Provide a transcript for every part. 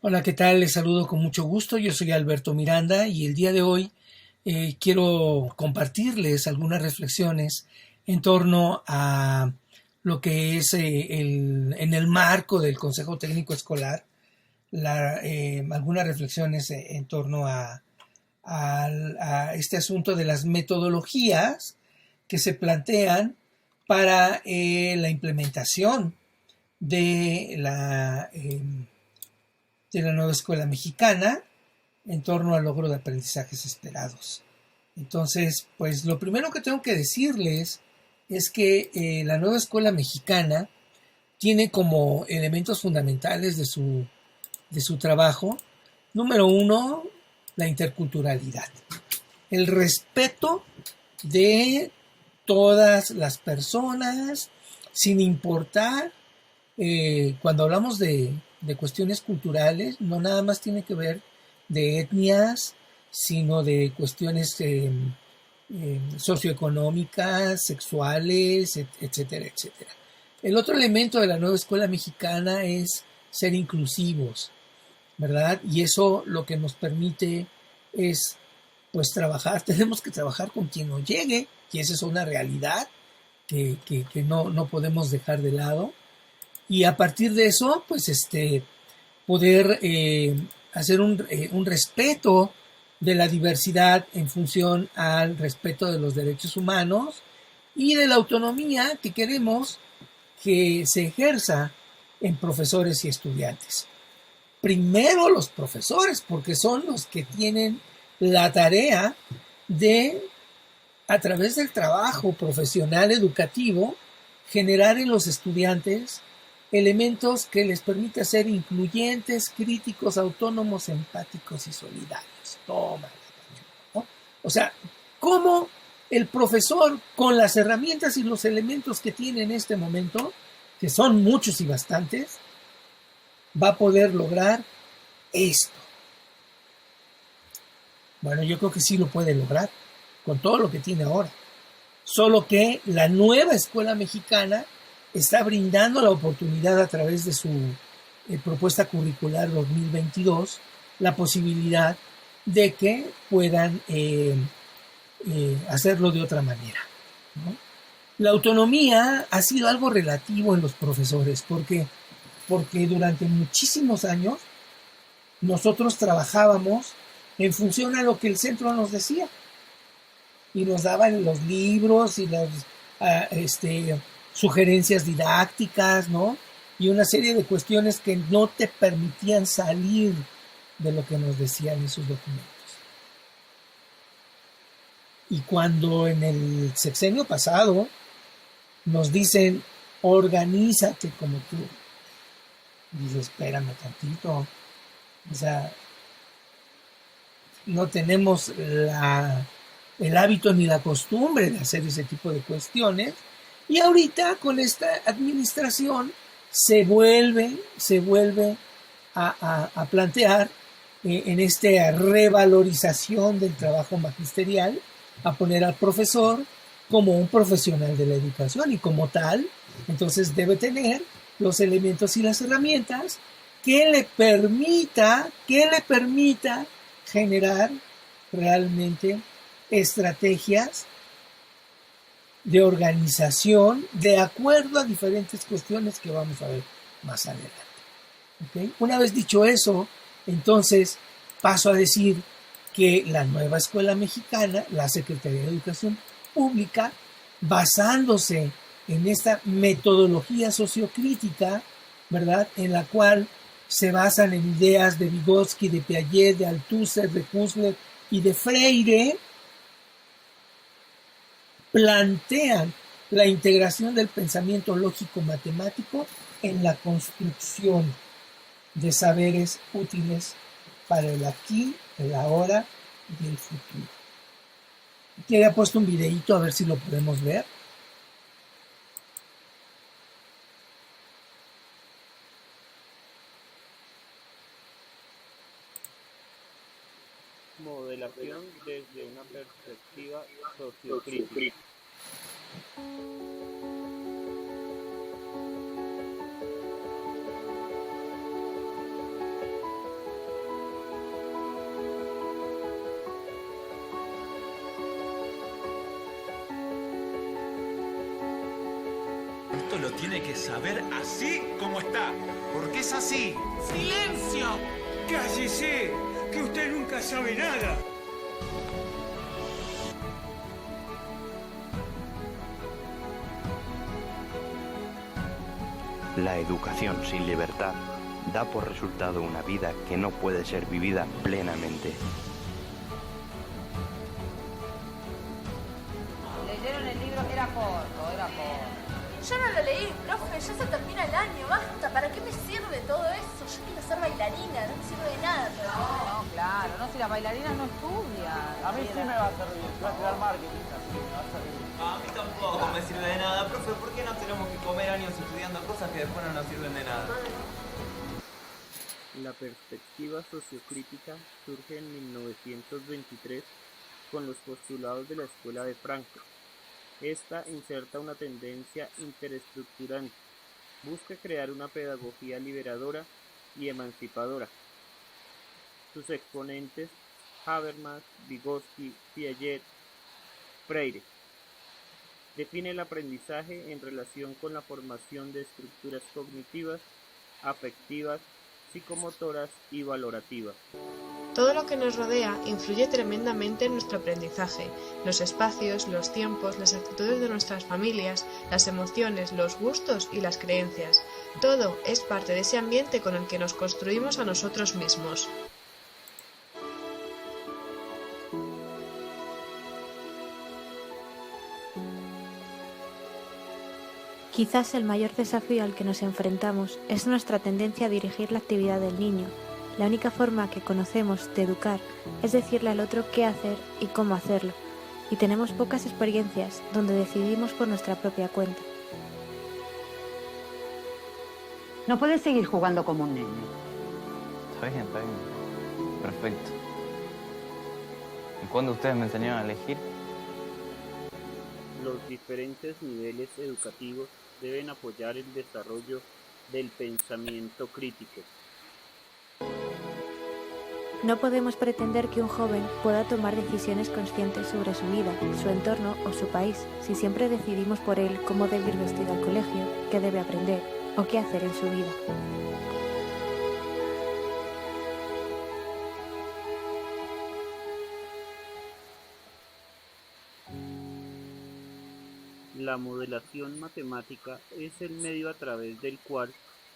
Hola, ¿qué tal? Les saludo con mucho gusto. Yo soy Alberto Miranda y el día de hoy quiero compartirles algunas reflexiones en torno a lo que es en el marco del Consejo Técnico Escolar, algunas reflexiones en torno a este asunto de las metodologías que se plantean para la implementación de de la nueva escuela mexicana en torno al logro de aprendizajes esperados. Entonces, pues lo primero que tengo que decirles es que la nueva escuela mexicana tiene como elementos fundamentales de su trabajo, número uno, la interculturalidad, el respeto de todas las personas, sin importar, cuando hablamos de cuestiones culturales, no nada más tiene que ver de etnias, sino de cuestiones socioeconómicas, sexuales, etcétera, etcétera. El otro elemento de la nueva escuela mexicana es ser inclusivos, ¿verdad? Y eso lo que nos permite es, pues, trabajar, tenemos que trabajar con quien nos llegue, y esa es una realidad que no podemos dejar de lado. Y a partir de eso, pues, poder hacer un respeto de la diversidad en función al respeto de los derechos humanos y de la autonomía que queremos que se ejerza en profesores y estudiantes. Primero los profesores, porque son los que tienen la tarea de, a través del trabajo profesional educativo, generar en los estudiantes elementos que les permita ser incluyentes, críticos, autónomos, empáticos y solidarios. Toma, ¿no? O sea, ¿cómo el profesor, con las herramientas y los elementos que tiene en este momento, que son muchos y bastantes, va a poder lograr esto? Bueno, yo creo que sí lo puede lograr con todo lo que tiene ahora. Solo que la nueva escuela mexicana está brindando la oportunidad a través de su propuesta curricular 2022, la posibilidad de que puedan hacerlo de otra manera, ¿no? La autonomía ha sido algo relativo en los profesores, porque durante muchísimos años nosotros trabajábamos en función a lo que el centro nos decía y nos daban los libros y las sugerencias didácticas, ¿no? Y una serie de cuestiones que no te permitían salir de lo que nos decían esos documentos. Y cuando en el sexenio pasado nos dicen, organízate como tú, dices, espérame tantito, o sea, no tenemos el hábito ni la costumbre de hacer ese tipo de cuestiones. Y ahorita con esta administración se vuelve a plantear en esta revalorización del trabajo magisterial, a poner al profesor como un profesional de la educación y como tal, entonces debe tener los elementos y las herramientas que le permita generar realmente estrategias de organización de acuerdo a diferentes cuestiones que vamos a ver más adelante. ¿Okay? Una vez dicho eso, entonces paso a decir que la nueva escuela mexicana, la Secretaría de Educación Pública, basándose en esta metodología sociocrítica, ¿verdad?, en la cual se basan en ideas de Vygotsky, de Piaget, de Althusser, de Husserl y de Freire, plantean la integración del pensamiento lógico-matemático en la construcción de saberes útiles para el aquí, el ahora y el futuro. Aquí había puesto un videíto a ver si lo podemos ver. Modelación desde una perspectiva sociocrítica. Esto lo tiene que saber así como está. Porque es así. ¡Silencio! ¡Cállese! ¡Que usted nunca sabe nada! La educación sin libertad da por resultado una vida que no puede ser vivida plenamente. ¿Leyeron el libro? Era corto. Yo no lo leí, profe, ya se termina el año, basta. ¿Para qué me sirve todo eso? Yo quiero ser bailarina, no me sirve de nada. No, claro, no, si las bailarinas no estudian. A mí sí me va a servir. Voy a estudiar marketing, así que me va a servir. A mí tampoco me sirve de nada, profe. ¿Por qué no tenemos que comer años estudiando cosas que después no nos sirven de nada? La perspectiva sociocrítica surge en 1923 con los postulados de la Escuela de Frankfurt. Esta inserta una tendencia interestrutturante, busca crear una pedagogía liberadora y emancipadora. Sus exponentes, Habermas, Vygotsky, Piaget, Freire. Define el aprendizaje en relación con la formación de estructuras cognitivas, afectivas, psicomotoras y valorativas. Todo lo que nos rodea influye tremendamente en nuestro aprendizaje. Los espacios, los tiempos, las actitudes de nuestras familias, las emociones, los gustos y las creencias. Todo es parte de ese ambiente con el que nos construimos a nosotros mismos. Quizás el mayor desafío al que nos enfrentamos es nuestra tendencia a dirigir la actividad del niño. La única forma que conocemos de educar es decirle al otro qué hacer y cómo hacerlo, y tenemos pocas experiencias donde decidimos por nuestra propia cuenta. No puedes seguir jugando como un nene. Está bien. Perfecto. ¿Y cuándo ustedes me enseñaron a elegir? Los diferentes niveles educativos deben apoyar el desarrollo del pensamiento crítico. No podemos pretender que un joven pueda tomar decisiones conscientes sobre su vida, su entorno o su país si siempre decidimos por él cómo debe ir vestido al colegio, qué debe aprender o qué hacer en su vida. La modelación matemática es el medio a través del cual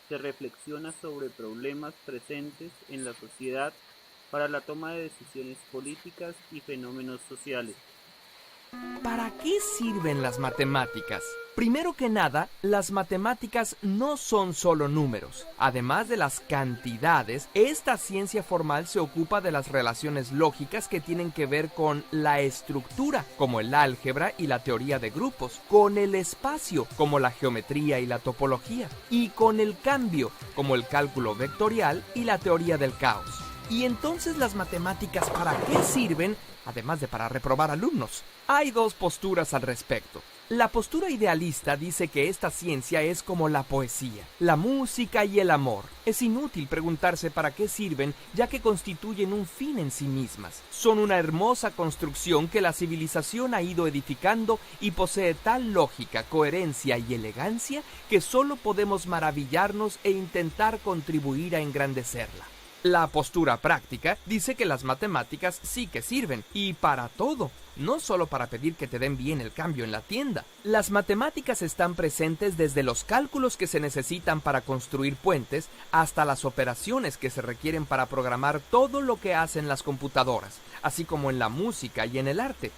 se reflexiona sobre problemas presentes en la sociedad para la toma de decisiones políticas y fenómenos sociales. ¿Para qué sirven las matemáticas? Primero que nada, las matemáticas no son solo números. Además de las cantidades, esta ciencia formal se ocupa de las relaciones lógicas que tienen que ver con la estructura, como el álgebra y la teoría de grupos, con el espacio, como la geometría y la topología, y con el cambio, como el cálculo vectorial y la teoría del caos. ¿Y entonces las matemáticas para qué sirven? Además de para reprobar alumnos. Hay dos posturas al respecto. La postura idealista dice que esta ciencia es como la poesía, la música y el amor. Es inútil preguntarse para qué sirven, ya que constituyen un fin en sí mismas. Son una hermosa construcción que la civilización ha ido edificando y posee tal lógica, coherencia y elegancia que solo podemos maravillarnos e intentar contribuir a engrandecerla. La postura práctica dice que las matemáticas sí que sirven, y para todo, no solo para pedir que te den bien el cambio en la tienda. Las matemáticas están presentes desde los cálculos que se necesitan para construir puentes hasta las operaciones que se requieren para programar todo lo que hacen las computadoras, así como en la música y en el arte.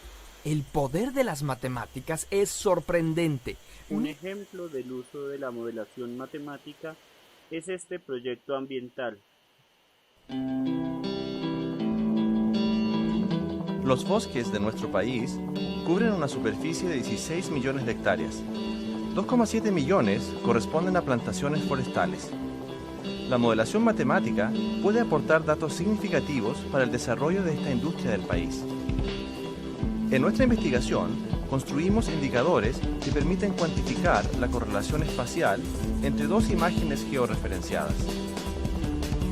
El poder de las matemáticas es sorprendente. Un ejemplo del uso de la modelación matemática es este proyecto ambiental. Los bosques de nuestro país cubren una superficie de 16 millones de hectáreas. 2,7 millones corresponden a plantaciones forestales. La modelación matemática puede aportar datos significativos para el desarrollo de esta industria del país. En nuestra investigación, construimos indicadores que permiten cuantificar la correlación espacial entre dos imágenes georreferenciadas.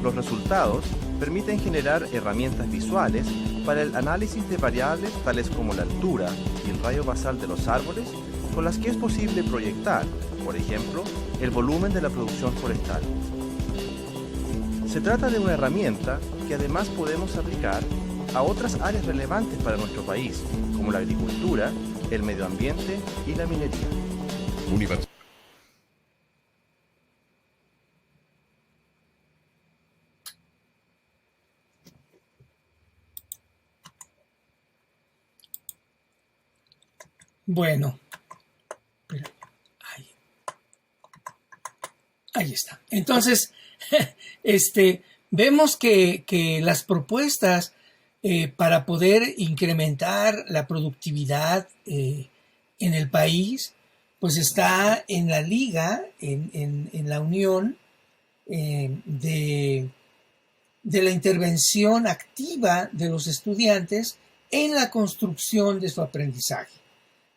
Los resultados permiten generar herramientas visuales para el análisis de variables tales como la altura y el rayo basal de los árboles con las que es posible proyectar, por ejemplo, el volumen de la producción forestal. Se trata de una herramienta que además podemos aplicar a otras áreas relevantes para nuestro país, como la agricultura, el medio ambiente y la minería. Bueno, ahí está. Entonces, vemos que las propuestas para poder incrementar la productividad en el país, pues está en la liga, en la unión de la intervención activa de los estudiantes en la construcción de su aprendizaje.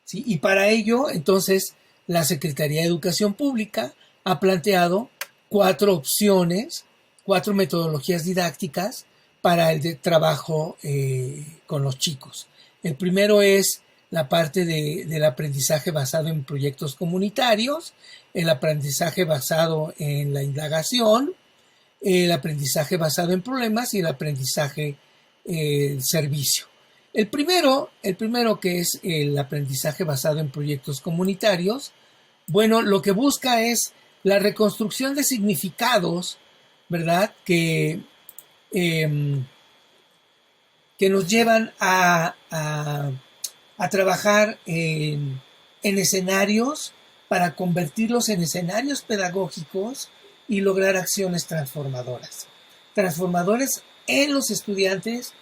¿Sí? Y para ello, entonces, la Secretaría de Educación Pública ha planteado 4 opciones, 4 metodologías didácticas para el trabajo con los chicos. El primero es la parte del aprendizaje basado en proyectos comunitarios, el aprendizaje basado en la indagación, el aprendizaje basado en problemas y el aprendizaje servicio. El primero que es el aprendizaje basado en proyectos comunitarios, bueno, lo que busca es la reconstrucción de significados, ¿verdad? Que nos llevan a trabajar en escenarios para convertirlos en escenarios pedagógicos y lograr acciones transformadoras en los estudiantes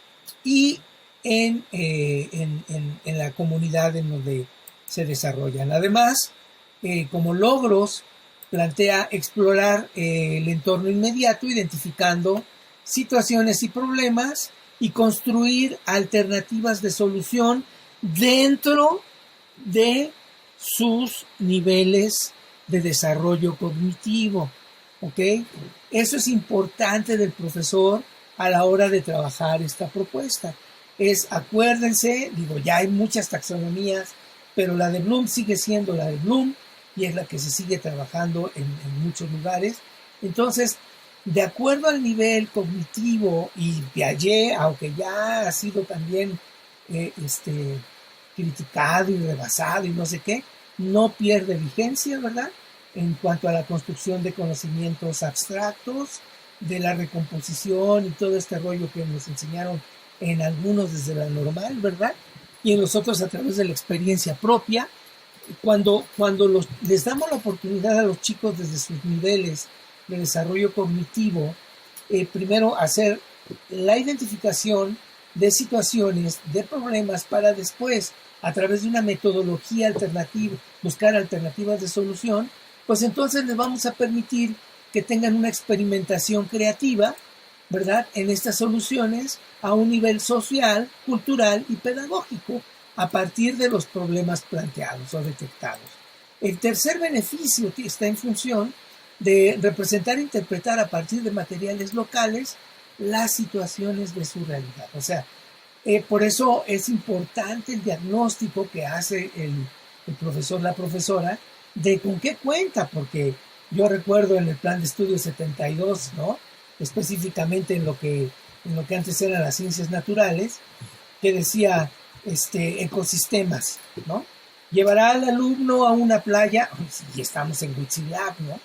y en la comunidad en donde se desarrollan. Además, como logros, plantea explorar el entorno inmediato, identificando situaciones y problemas y construir alternativas de solución dentro de sus niveles de desarrollo cognitivo. ¿Ok? Eso es importante del profesor a la hora de trabajar esta propuesta. Acuérdense, ya hay muchas taxonomías, pero la de Bloom sigue siendo la de Bloom y es la que se sigue trabajando en muchos lugares. Entonces, de acuerdo al nivel cognitivo, y Piaget, aunque ya ha sido también criticado y rebasado y no sé qué, no pierde vigencia, ¿verdad? En cuanto a la construcción de conocimientos abstractos, de la recomposición y todo este rollo que nos enseñaron en algunos desde la normal, ¿verdad? Y en los otros a través de la experiencia propia. Cuando les damos la oportunidad a los chicos desde sus niveles de desarrollo cognitivo, primero hacer la identificación de situaciones, de problemas, para después, a través de una metodología alternativa, buscar alternativas de solución, pues entonces les vamos a permitir que tengan una experimentación creativa, ¿verdad?, en estas soluciones a un nivel social, cultural y pedagógico, a partir de los problemas planteados o detectados. El tercer beneficio está en función de representar e interpretar a partir de materiales locales las situaciones de su realidad. O sea, por eso es importante el diagnóstico que hace el profesor, la profesora, de con qué cuenta, porque yo recuerdo en el plan de estudio 72, ¿no?, específicamente en lo que antes eran las ciencias naturales, que decía ecosistemas, ¿no? Llevará al alumno a una playa, y estamos en Huitzilac, ¿no?,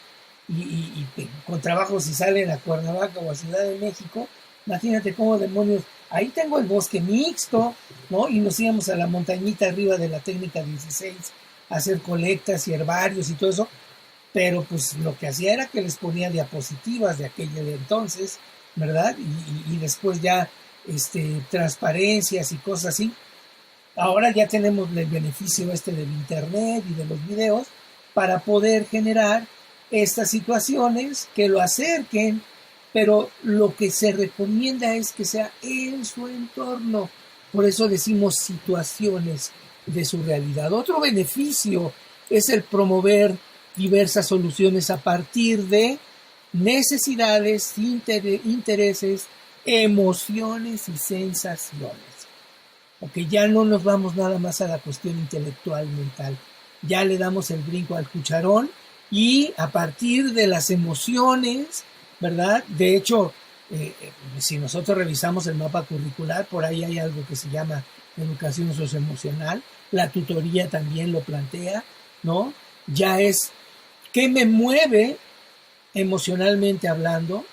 y con trabajo si salen a Cuernavaca o a Ciudad de México, imagínate cómo demonios, ahí tengo el bosque mixto, ¿no?, y nos íbamos a la montañita arriba de la técnica 16 a hacer colectas y herbarios y todo eso, pero pues lo que hacía era que les ponía diapositivas de aquello de entonces, ¿verdad? Y después ya transparencias y cosas así. Ahora ya tenemos el beneficio del internet y de los videos para poder generar estas situaciones que lo acerquen, pero lo que se recomienda es que sea en su entorno. Por eso decimos situaciones de su realidad. Otro beneficio es el promover diversas soluciones a partir de necesidades, intereses, emociones y sensaciones. Porque ya no nos vamos nada más a la cuestión intelectual, mental. ya le damos el brinco al cucharón y a partir de las emociones, ¿verdad? De hecho, si nosotros revisamos el mapa curricular, por ahí hay algo que se llama educación socioemocional, la tutoría también lo plantea, ¿no? Ya es, ¿qué me mueve emocionalmente hablando?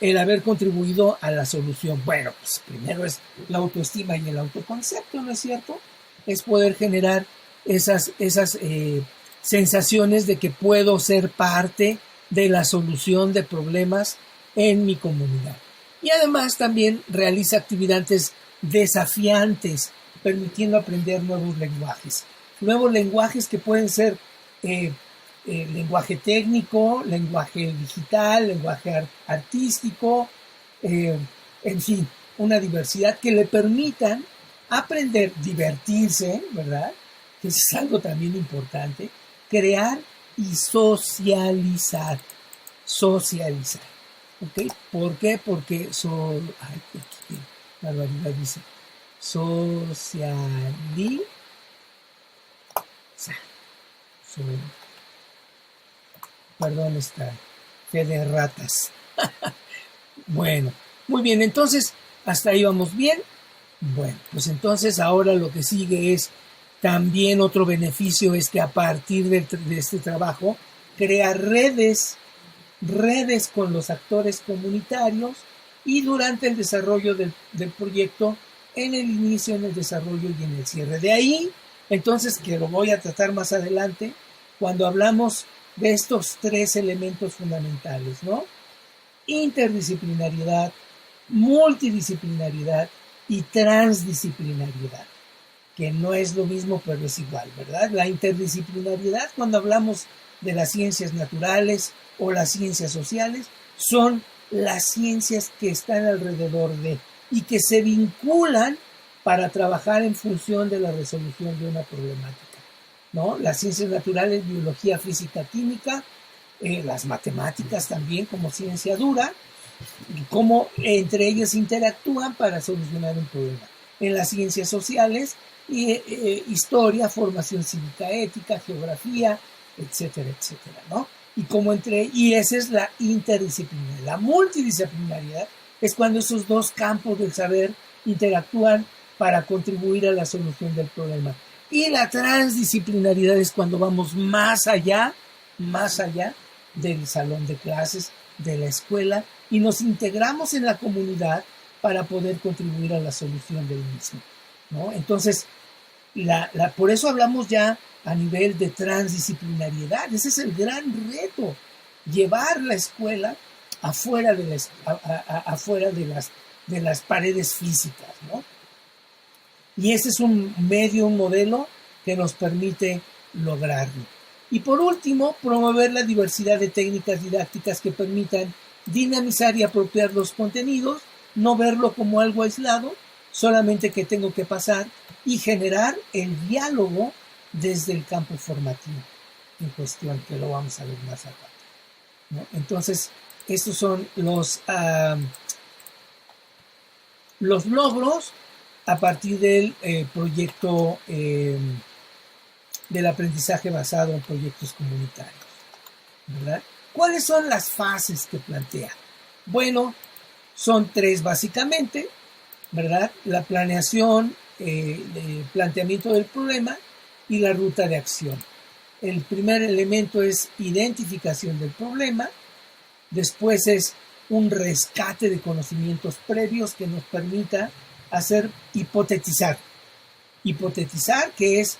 El haber contribuido a la solución. Bueno, pues primero es la autoestima y el autoconcepto, ¿no es cierto? Es poder generar esas sensaciones de que puedo ser parte de la solución de problemas en mi comunidad. Y además también realiza actividades desafiantes, permitiendo aprender nuevos lenguajes que pueden ser lenguaje técnico, lenguaje digital, lenguaje artístico, en fin, una diversidad que le permitan aprender, divertirse, ¿verdad? Que es algo también importante, crear y socializar. ¿Ok? ¿Por qué? Porque qué barbaridad dice. Perdón, esta fe de ratas. Bueno, muy bien, entonces, hasta ahí vamos bien. Bueno, pues entonces ahora lo que sigue es también otro beneficio, es que a partir de este trabajo crea redes con los actores comunitarios y durante el desarrollo del proyecto, en el inicio, en el desarrollo y en el cierre. De ahí, entonces, que lo voy a tratar más adelante, cuando hablamos de estos tres elementos fundamentales, ¿no? Interdisciplinariedad, multidisciplinariedad y transdisciplinariedad, que no es lo mismo, pero es igual, ¿verdad? La interdisciplinariedad, cuando hablamos de las ciencias naturales o las ciencias sociales, son las ciencias que están alrededor de y que se vinculan para trabajar en función de la resolución de una problemática, ¿no? Las ciencias naturales, biología, física, química, las matemáticas también como ciencia dura, y cómo entre ellas interactúan para solucionar un problema. En las ciencias sociales, historia, formación cívica, ética, geografía, etcétera, etcétera, ¿no? Y esa es la interdisciplinaridad. La multidisciplinariedad es cuando esos dos campos del saber interactúan para contribuir a la solución del problema. Y la transdisciplinaridad es cuando vamos más allá del salón de clases, de la escuela, y nos integramos en la comunidad para poder contribuir a la solución del mismo, ¿no? Entonces, por eso hablamos ya a nivel de transdisciplinariedad. Ese es el gran reto, llevar la escuela afuera de las paredes físicas, ¿no? Y ese es un modelo que nos permite lograrlo. Y por último, promover la diversidad de técnicas didácticas que permitan dinamizar y apropiar los contenidos, no verlo como algo aislado, solamente que tengo que pasar y generar el diálogo desde el campo formativo en cuestión, que lo vamos a ver más acá, ¿no? Entonces, estos son los logros a partir del proyecto del aprendizaje basado en proyectos comunitarios, ¿verdad? ¿Cuáles son las fases que plantea? Bueno, son tres básicamente, ¿verdad? La planeación, el planteamiento del problema y la ruta de acción. El primer elemento es identificación del problema, después es un rescate de conocimientos previos que nos permita hacer hipotetizar. Hipotetizar, que es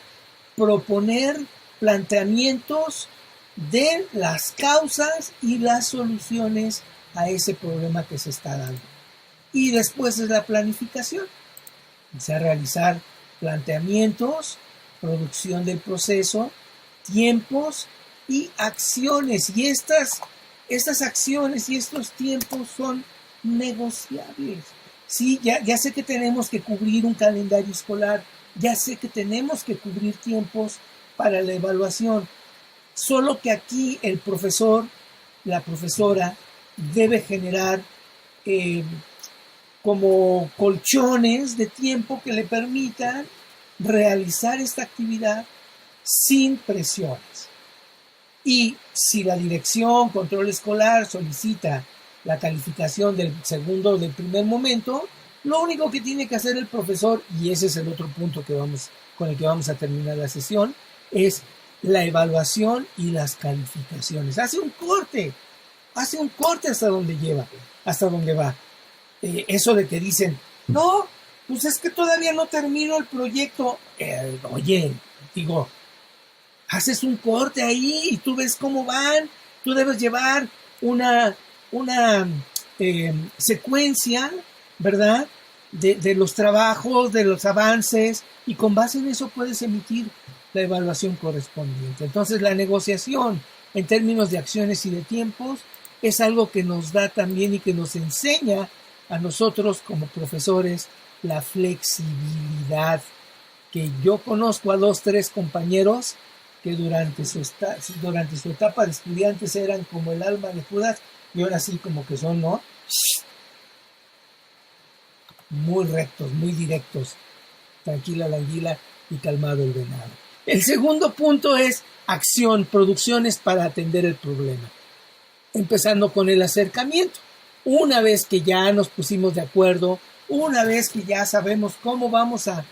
proponer planteamientos de las causas y las soluciones a ese problema que se está dando. Y después es la planificación, o sea, realizar planteamientos, producción del proceso, tiempos y acciones. Y estas acciones y estos tiempos son negociables. Sí, ya sé que tenemos que cubrir un calendario escolar, ya sé que tenemos que cubrir tiempos para la evaluación, solo que aquí el profesor, la profesora, debe generar como colchones de tiempo que le permitan realizar esta actividad sin presiones. Y si la dirección, control escolar, solicita la calificación del segundo o del primer momento, lo único que tiene que hacer el profesor, y ese es el otro punto con el que vamos a terminar la sesión, es la evaluación y las calificaciones. Hace un corte hasta donde va. Eso de que dicen, no, pues es que todavía no termino el proyecto. Oye, digo, haces un corte ahí y tú ves cómo van. Tú debes llevar una secuencia, ¿verdad? De los trabajos, de los avances, y con base en eso puedes emitir la evaluación correspondiente. Entonces, la negociación en términos de acciones y de tiempos es algo que nos da también y que nos enseña a nosotros como profesores la flexibilidad, que yo conozco a 2-3 compañeros que durante su etapa de estudiantes eran como el alma de Judas, y ahora sí como que son, ¿no? Muy rectos, muy directos. Tranquila la anguila y calmado el venado. El segundo punto es acción, producciones para atender el problema. Empezando con el acercamiento. Una vez que ya nos pusimos de acuerdo, una vez que ya sabemos cómo vamos a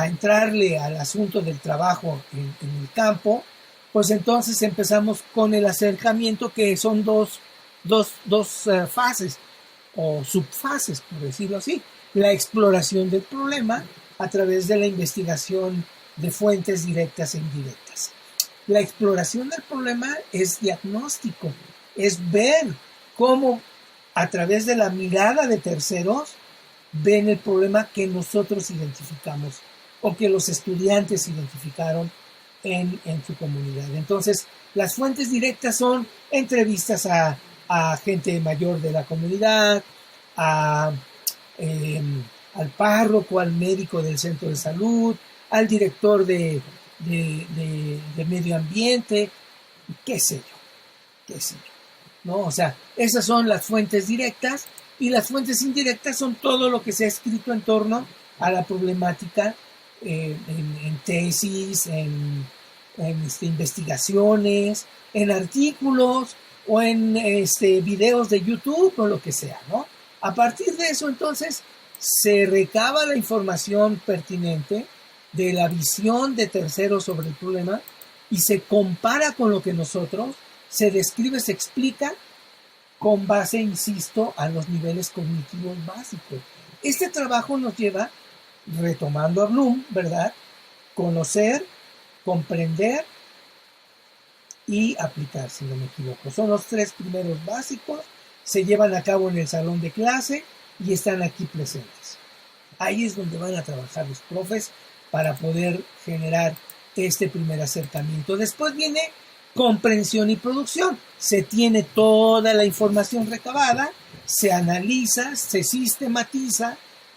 entrarle al asunto del trabajo en el campo, pues entonces empezamos con el acercamiento, que son dos fases o subfases, por decirlo así. La exploración del problema a través de la investigación de fuentes directas e indirectas. La exploración del problema es diagnóstico, es ver cómo a través de la mirada de terceros ven el problema que nosotros identificamos o que los estudiantes identificaron en su comunidad. Entonces, las fuentes directas son entrevistas a gente mayor de la comunidad, al párroco, al médico del centro de salud, al director de medio ambiente, qué sé yo, ¿no? O sea, esas son las fuentes directas, y las fuentes indirectas son todo lo que se ha escrito en torno a la problemática en tesis, en investigaciones, en artículos o en videos de YouTube o lo que sea, ¿no? A partir de eso, entonces, se recaba la información pertinente de la visión de terceros sobre el problema y se compara con lo que nosotros, se describe, se explica con base, insisto, a los niveles cognitivos básicos. Este trabajo nos lleva, retomando a Bloom, ¿verdad? Conocer, comprender y aplicar, si no me equivoco. Son los 3 primeros básicos, se llevan a cabo en el salón de clase y están aquí presentes. Ahí es donde van a trabajar los profes para poder generar este primer acercamiento. Después viene comprensión y producción. Se tiene toda la información recabada, se analiza, se sistematiza.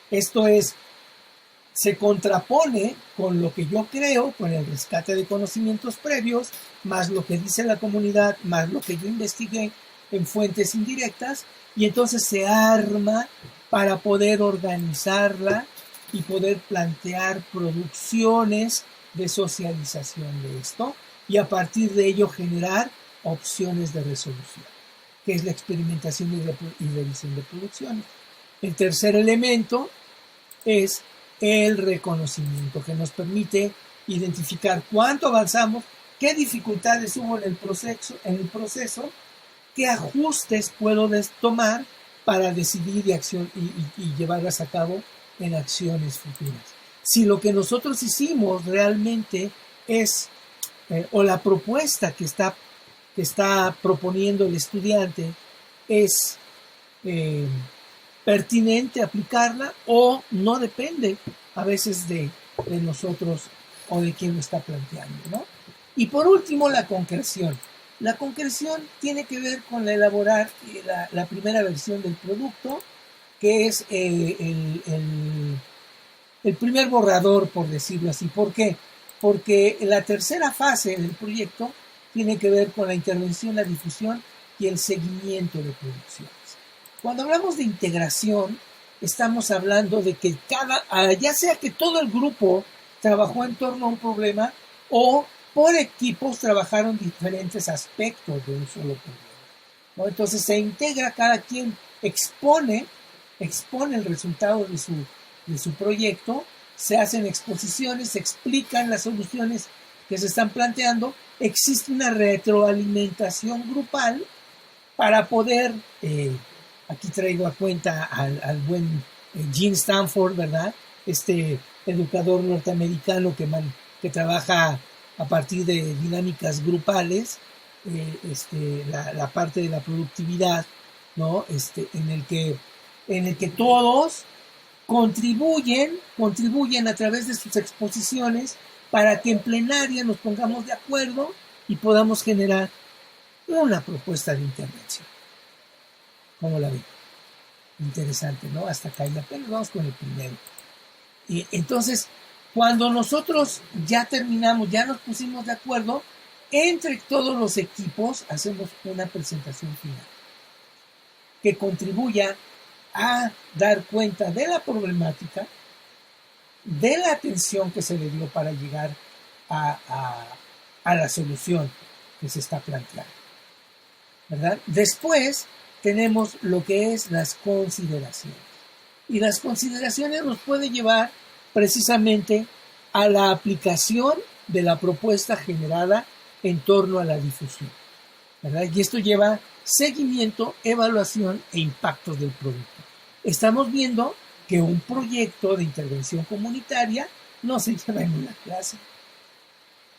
Esto es, se contrapone con lo que yo creo, con el rescate de conocimientos previos, más lo que dice la comunidad, más lo que yo investigué en fuentes indirectas, y entonces se arma para poder organizarla y poder plantear producciones de socialización de esto, y a partir de ello generar opciones de resolución, que es la experimentación y revisión de producciones. El tercer elemento es el reconocimiento, que nos permite identificar cuánto avanzamos, qué dificultades hubo en el proceso, qué ajustes puedo tomar para decidir y llevarlas a cabo en acciones futuras. Si lo que nosotros hicimos realmente es, o la propuesta que está proponiendo el estudiante es pertinente aplicarla, o no depende a veces de nosotros o de quien lo está planteando, ¿no? Y por último, la concreción. La concreción tiene que ver con elaborar la primera versión del producto, que es el primer borrador, por decirlo así. ¿Por qué? Porque la tercera fase del proyecto tiene que ver con la intervención, la difusión y el seguimiento de producciones. Cuando hablamos de integración, estamos hablando de que ya sea que todo el grupo trabajó en torno a un problema, o por equipos trabajaron diferentes aspectos de un solo problema, ¿no? Entonces se integra, cada quien expone el resultado de su proyecto, se hacen exposiciones, se explican las soluciones que se están planteando, existe una retroalimentación grupal para poder, aquí traigo a cuenta al buen Gene Stanford, ¿verdad? Este educador norteamericano que trabaja a partir de dinámicas grupales, la parte de la productividad, ¿no? En el que todos contribuyen a través de sus exposiciones para que en plenaria nos pongamos de acuerdo y podamos generar una propuesta de intervención. ¿Cómo la ven? Interesante, ¿no? Hasta acá y apenas vamos con el primero. Y entonces, cuando nosotros ya terminamos, ya nos pusimos de acuerdo, entre todos los equipos hacemos una presentación final que contribuya a dar cuenta de la problemática, de la atención que se le dio para llegar a la solución que se está planteando, ¿verdad? Después tenemos lo que es las consideraciones. Y las consideraciones nos pueden llevar precisamente a la aplicación de la propuesta generada en torno a la difusión, ¿verdad? Y esto lleva seguimiento, evaluación e impactos del producto. Estamos viendo que un proyecto de intervención comunitaria no se lleva en una clase.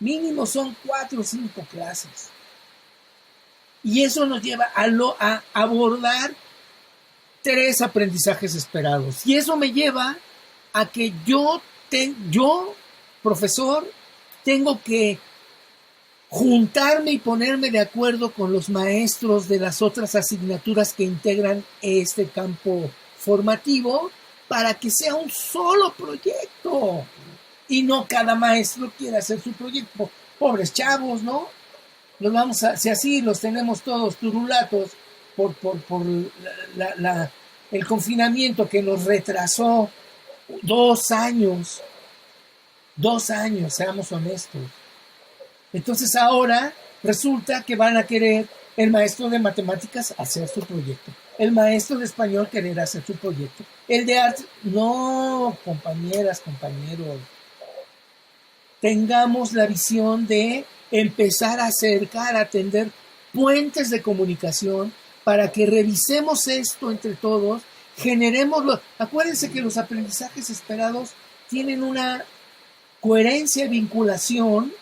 Mínimo son 4 o 5 clases. Y eso nos lleva a abordar 3 aprendizajes esperados. Y eso me lleva a que yo, profesor, tengo que juntarme y ponerme de acuerdo con los maestros de las otras asignaturas que integran este campo formativo para que sea un solo proyecto y no cada maestro quiera hacer su proyecto. Pobres chavos, ¿no? Si así los tenemos todos turulatos por el confinamiento que nos retrasó 2 años, seamos honestos. Entonces ahora resulta que van a querer el maestro de matemáticas hacer su proyecto, el maestro de español querer hacer su proyecto, el de arte. No, compañeras, compañeros, tengamos la visión de empezar a acercar, a tender puentes de comunicación para que revisemos esto entre todos, acuérdense que los aprendizajes esperados tienen una coherencia y vinculación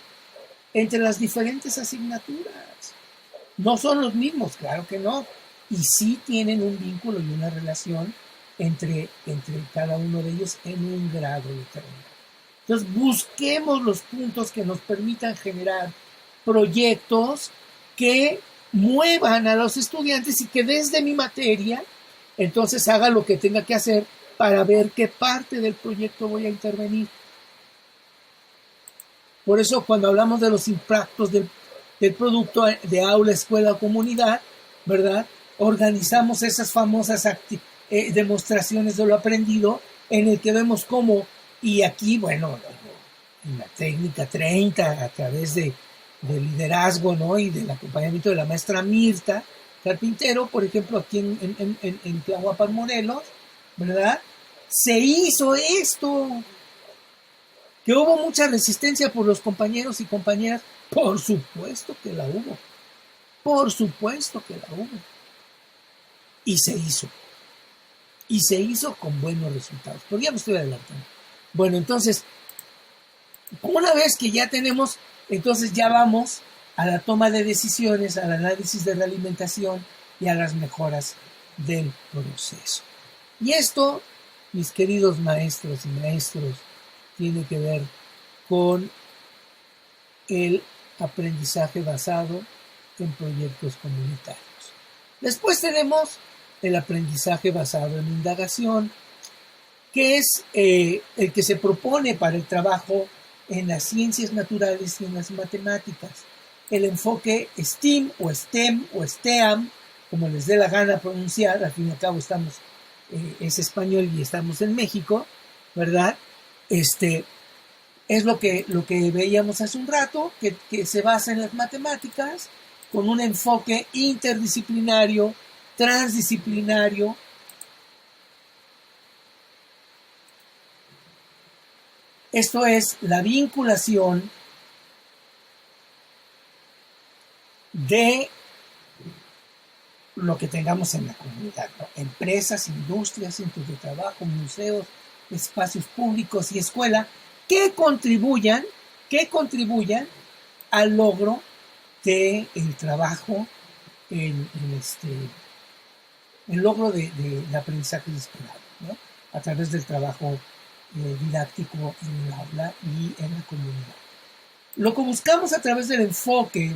entre las diferentes asignaturas. No son los mismos, claro que no, y sí tienen un vínculo y una relación entre cada uno de ellos en un grado determinado. Entonces busquemos los puntos que nos permitan generar proyectos que muevan a los estudiantes y que desde mi materia entonces haga lo que tenga que hacer para ver qué parte del proyecto voy a intervenir. Por eso cuando hablamos de los impactos del producto de aula, escuela o comunidad, ¿verdad? Organizamos esas famosas demostraciones de lo aprendido en el que vemos cómo, y aquí, bueno, en la técnica 30, a través de liderazgo, ¿no? Y del acompañamiento de la maestra Mirta Carpintero, por ejemplo, aquí en Tlahuapan, Morelos, ¿verdad? Se hizo esto. Que hubo mucha resistencia por los compañeros y compañeras, por supuesto que la hubo. Por supuesto que la hubo. Y se hizo. Y se hizo con buenos resultados. Pero ya me estoy adelantando. Bueno, entonces, una vez que ya tenemos, entonces ya vamos a la toma de decisiones, al análisis de realimentación y a las mejoras del proceso. Y esto, mis queridos maestros y maestros, tiene que ver con el aprendizaje basado en proyectos comunitarios. Después tenemos el aprendizaje basado en indagación, que es el que se propone para el trabajo en las ciencias naturales y en las matemáticas. El enfoque STEAM o STEM o STEAM, como les dé la gana pronunciar, al fin y al cabo es español y estamos en México, ¿verdad? es lo que veíamos hace un rato, que se basa en las matemáticas, con un enfoque interdisciplinario, transdisciplinario. Esto es la vinculación de lo que tengamos en la comunidad, ¿no? Empresas, industrias, centros de trabajo, museos, espacios públicos y escuela que contribuyan al logro del trabajo, el logro del aprendizaje esperado, ¿no? A través del trabajo didáctico en el aula y en la comunidad. Lo que buscamos a través del enfoque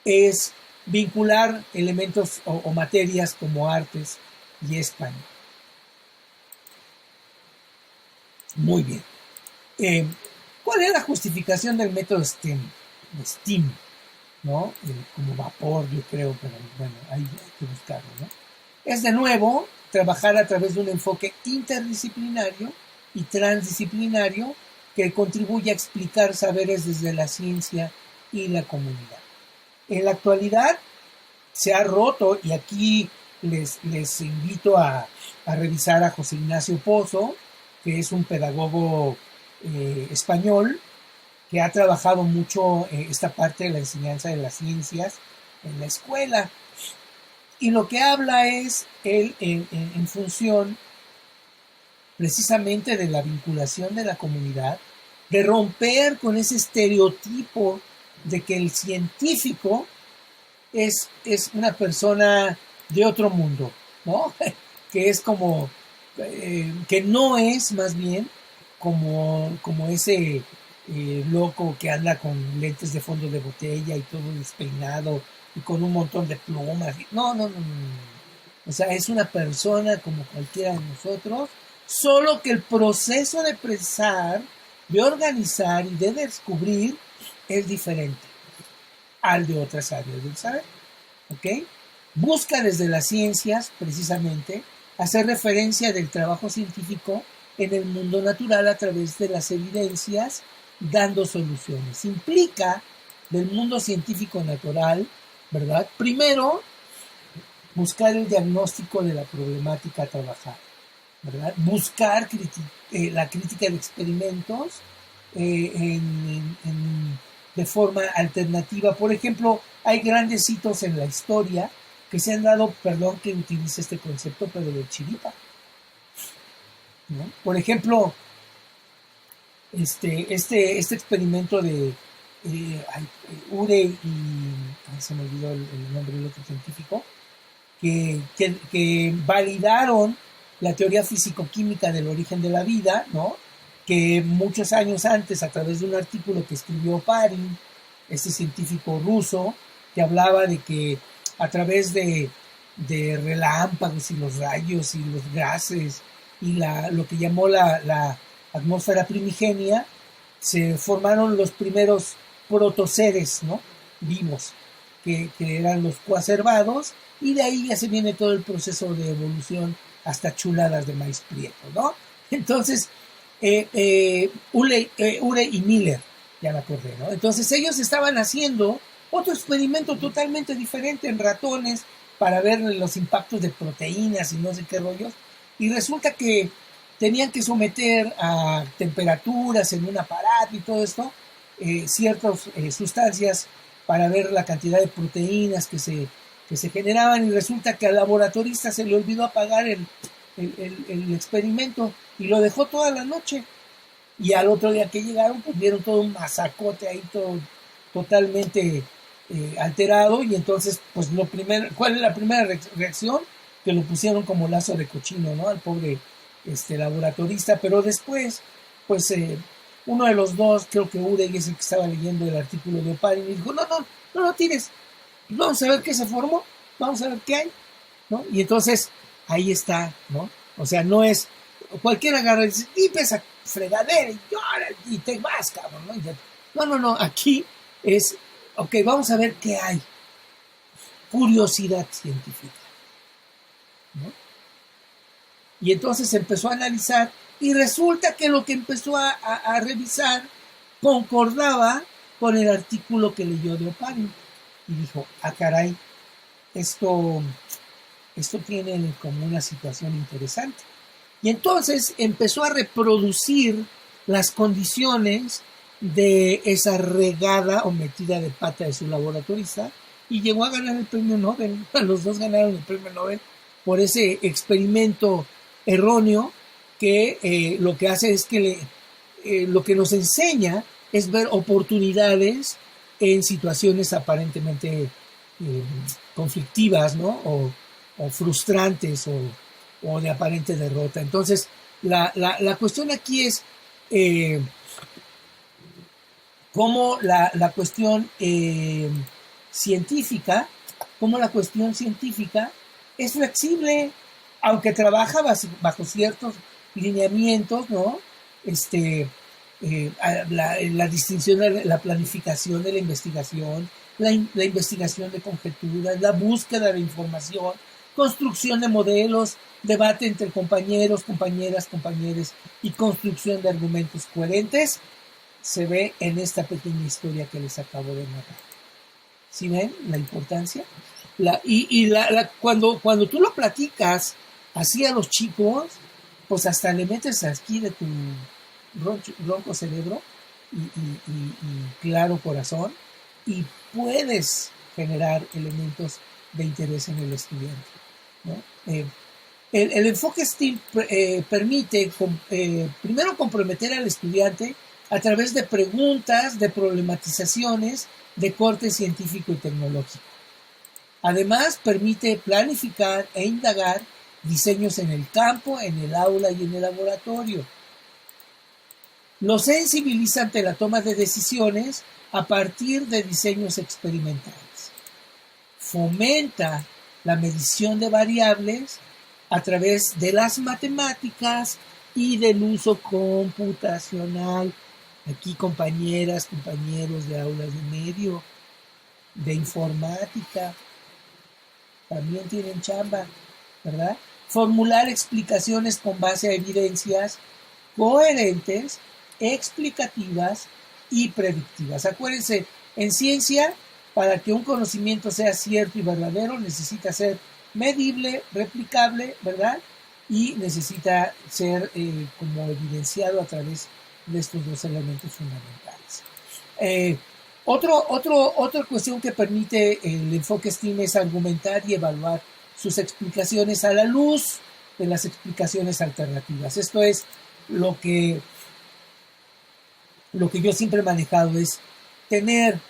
es vincular elementos o materias como artes y español. Muy bien. ¿Cuál es la justificación del método STEM? STEAM, ¿no? Como vapor, yo creo, pero bueno, ahí hay que buscarlo, ¿no? Es de nuevo trabajar a través de un enfoque interdisciplinario y transdisciplinario que contribuye a explicar saberes desde la ciencia y la comunidad. En la actualidad se ha roto, y aquí les invito a revisar a José Ignacio Pozo, que es un pedagogo español que ha trabajado mucho esta parte de la enseñanza de las ciencias en la escuela. Y lo que habla es él en función precisamente de la vinculación de la comunidad, de romper con ese estereotipo de que el científico es una persona de otro mundo, ¿no? Que es como, que no es más bien como ese loco que anda con lentes de fondo de botella y todo despeinado y con un montón de plumas. No. O sea, es una persona como cualquiera de nosotros, solo que el proceso de pensar, de organizar y de descubrir es diferente al de otras áreas del saber. ¿Ok? Busca desde las ciencias, precisamente, hacer referencia del trabajo científico en el mundo natural a través de las evidencias, dando soluciones. Implica del mundo científico natural, ¿verdad? Primero, buscar el diagnóstico de la problemática a trabajar, ¿verdad? Buscar la crítica de experimentos de forma alternativa. Por ejemplo, hay grandes hitos en la historia que se han dado, perdón que utilice este concepto, pero de chiripa, ¿no? Por ejemplo, este experimento de Urey y se me olvidó el nombre del otro científico, que validaron la teoría físico-química del origen de la vida, ¿no? Que muchos años antes, a través de un artículo que escribió Oparin, este científico ruso, que hablaba de que a través de relámpagos y los rayos y los gases y lo que llamó la atmósfera primigenia, se formaron los primeros protoseres, ¿no? Vivos, que eran los coacervados, y de ahí ya se viene todo el proceso de evolución hasta chuladas de maíz prieto, ¿no? Entonces, Urey y Miller, ya me acordé, ¿no? Entonces ellos estaban haciendo otro experimento totalmente diferente en ratones para ver los impactos de proteínas y no sé qué rollos, y resulta que tenían que someter a temperaturas en un aparato y todo esto, ciertas sustancias para ver la cantidad de proteínas que se generaban, y resulta que al laboratorista se le olvidó apagar el experimento y lo dejó toda la noche, y al otro día que llegaron pues vieron todo un masacote ahí, todo totalmente alterado, y entonces pues ¿cuál es la primera reacción? Que lo pusieron como lazo de cochino, ¿no? Al pobre laboratorista, pero después pues uno de los dos, creo que Urey es el que estaba leyendo el artículo de Oparin, y dijo, no tires, vamos a ver qué se formó, vamos a ver qué hay, ¿no? Y entonces ahí está, ¿no? O sea, no es cualquiera agarra y dice, y pesa fregadera y llora y te vas, cabrón, ¿no? No, aquí es, ok, vamos a ver qué hay. Curiosidad científica, ¿no? Y entonces empezó a analizar Y resulta que lo que empezó a revisar concordaba con el artículo que leyó de Oparin. Y dijo, caray, esto tiene como una situación interesante. Y entonces empezó a reproducir las condiciones de esa regada o metida de pata de su laboratorista y llegó a ganar el premio Nobel. Los dos ganaron el premio Nobel por ese experimento erróneo que lo que hace es que lo que nos enseña es ver oportunidades en situaciones aparentemente conflictivas, ¿no? O frustrantes o de aparente derrota. Entonces, la cuestión aquí es cómo la cuestión científica, es flexible, aunque trabaja bajo ciertos lineamientos, ¿no? La distinción de la planificación de la investigación, la investigación de conjeturas, la búsqueda de información, construcción de modelos, debate entre compañeros, compañeras, compañeros y construcción de argumentos coherentes, se ve en esta pequeña historia que les acabo de narrar. ¿Sí ven la importancia? Cuando tú lo platicas así a los chicos, pues hasta le metes aquí de tu ronco cerebro y claro corazón y puedes generar elementos de interés en el estudiante, ¿no? El enfoque STEAM permite primero comprometer al estudiante a través de preguntas, de problematizaciones de corte científico y tecnológico. Además, permite planificar e indagar diseños en el campo, en el aula y en el laboratorio. Lo sensibiliza ante la toma de decisiones a partir de diseños experimentales. Fomenta la medición de variables a través de las matemáticas y del uso computacional. Aquí compañeras, compañeros de aulas de medio, de informática, también tienen chamba, ¿verdad? Formular explicaciones con base a evidencias coherentes, explicativas y predictivas. Acuérdense, en ciencia, para que un conocimiento sea cierto y verdadero, necesita ser medible, replicable, ¿verdad? Y necesita ser como evidenciado a través de estos dos elementos fundamentales. Otra cuestión que permite el enfoque STEAM es argumentar y evaluar sus explicaciones a la luz de las explicaciones alternativas. Esto es lo que yo siempre he manejado, es tener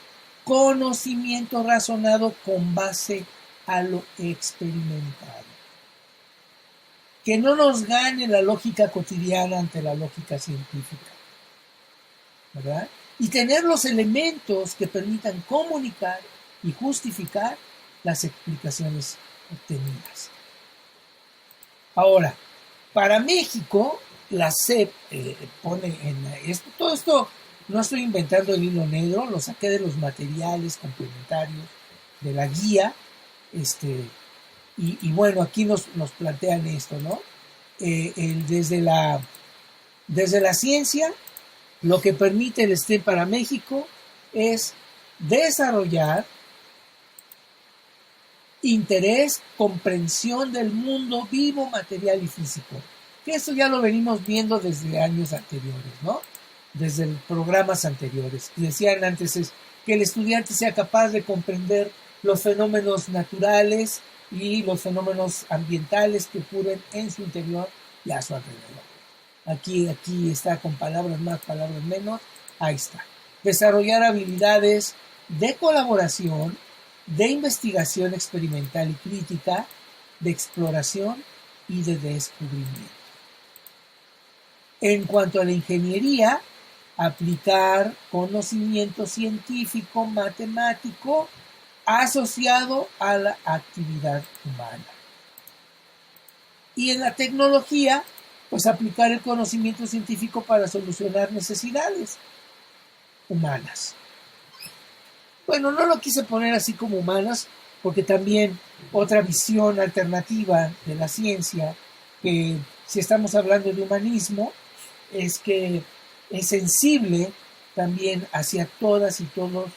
conocimiento razonado con base a lo experimentado. Que no nos gane la lógica cotidiana ante la lógica científica, ¿verdad? Y tener los elementos que permitan comunicar y justificar las explicaciones obtenidas. Ahora, para México, la SEP pone todo esto, no estoy inventando el hilo negro, lo saqué de los materiales complementarios de la guía, y bueno, aquí nos plantean esto, ¿no? Desde la ciencia, lo que permite el STEM para México es desarrollar interés, comprensión del mundo vivo, material y físico. Que esto ya lo venimos viendo desde años anteriores, ¿no? Desde programas anteriores. Y decían antes es que el estudiante sea capaz de comprender los fenómenos naturales y los fenómenos ambientales que ocurren en su interior y a su alrededor. Aquí está con palabras más, palabras menos. Ahí está. Desarrollar habilidades de colaboración, de investigación experimental y crítica, de exploración y de descubrimiento. En cuanto a la ingeniería, aplicar conocimiento científico, matemático, asociado a la actividad humana. Y en la tecnología, pues aplicar el conocimiento científico para solucionar necesidades humanas. Bueno, no lo quise poner así como humanas, porque también otra visión alternativa de la ciencia que si estamos hablando de humanismo, es que es sensible también hacia todas y todos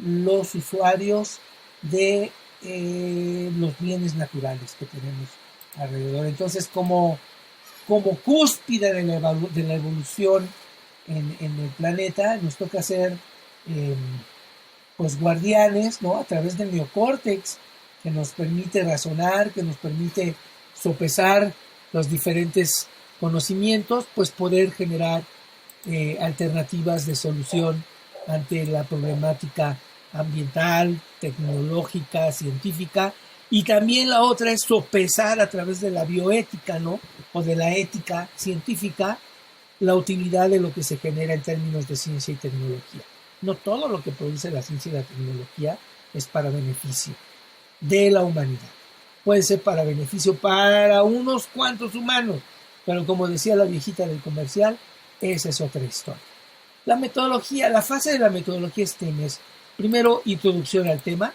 los usuarios de los bienes naturales que tenemos alrededor. Entonces, como cúspide de la evolución en el planeta, nos toca ser pues guardianes, ¿no? A través del neocórtex, que nos permite razonar, que nos permite sopesar los diferentes conocimientos, pues poder generar alternativas de solución ante la problemática ambiental, tecnológica, científica. Y también la otra es sopesar a través de la bioética, ¿no? O de la ética científica, la utilidad de lo que se genera en términos de ciencia y tecnología. No todo lo que produce la ciencia y la tecnología es para beneficio de la humanidad. Puede ser para beneficio para unos cuantos humanos, pero como decía la viejita del comercial, esa es otra historia. La metodología, la fase de la metodología STEM es, primero, introducción al tema,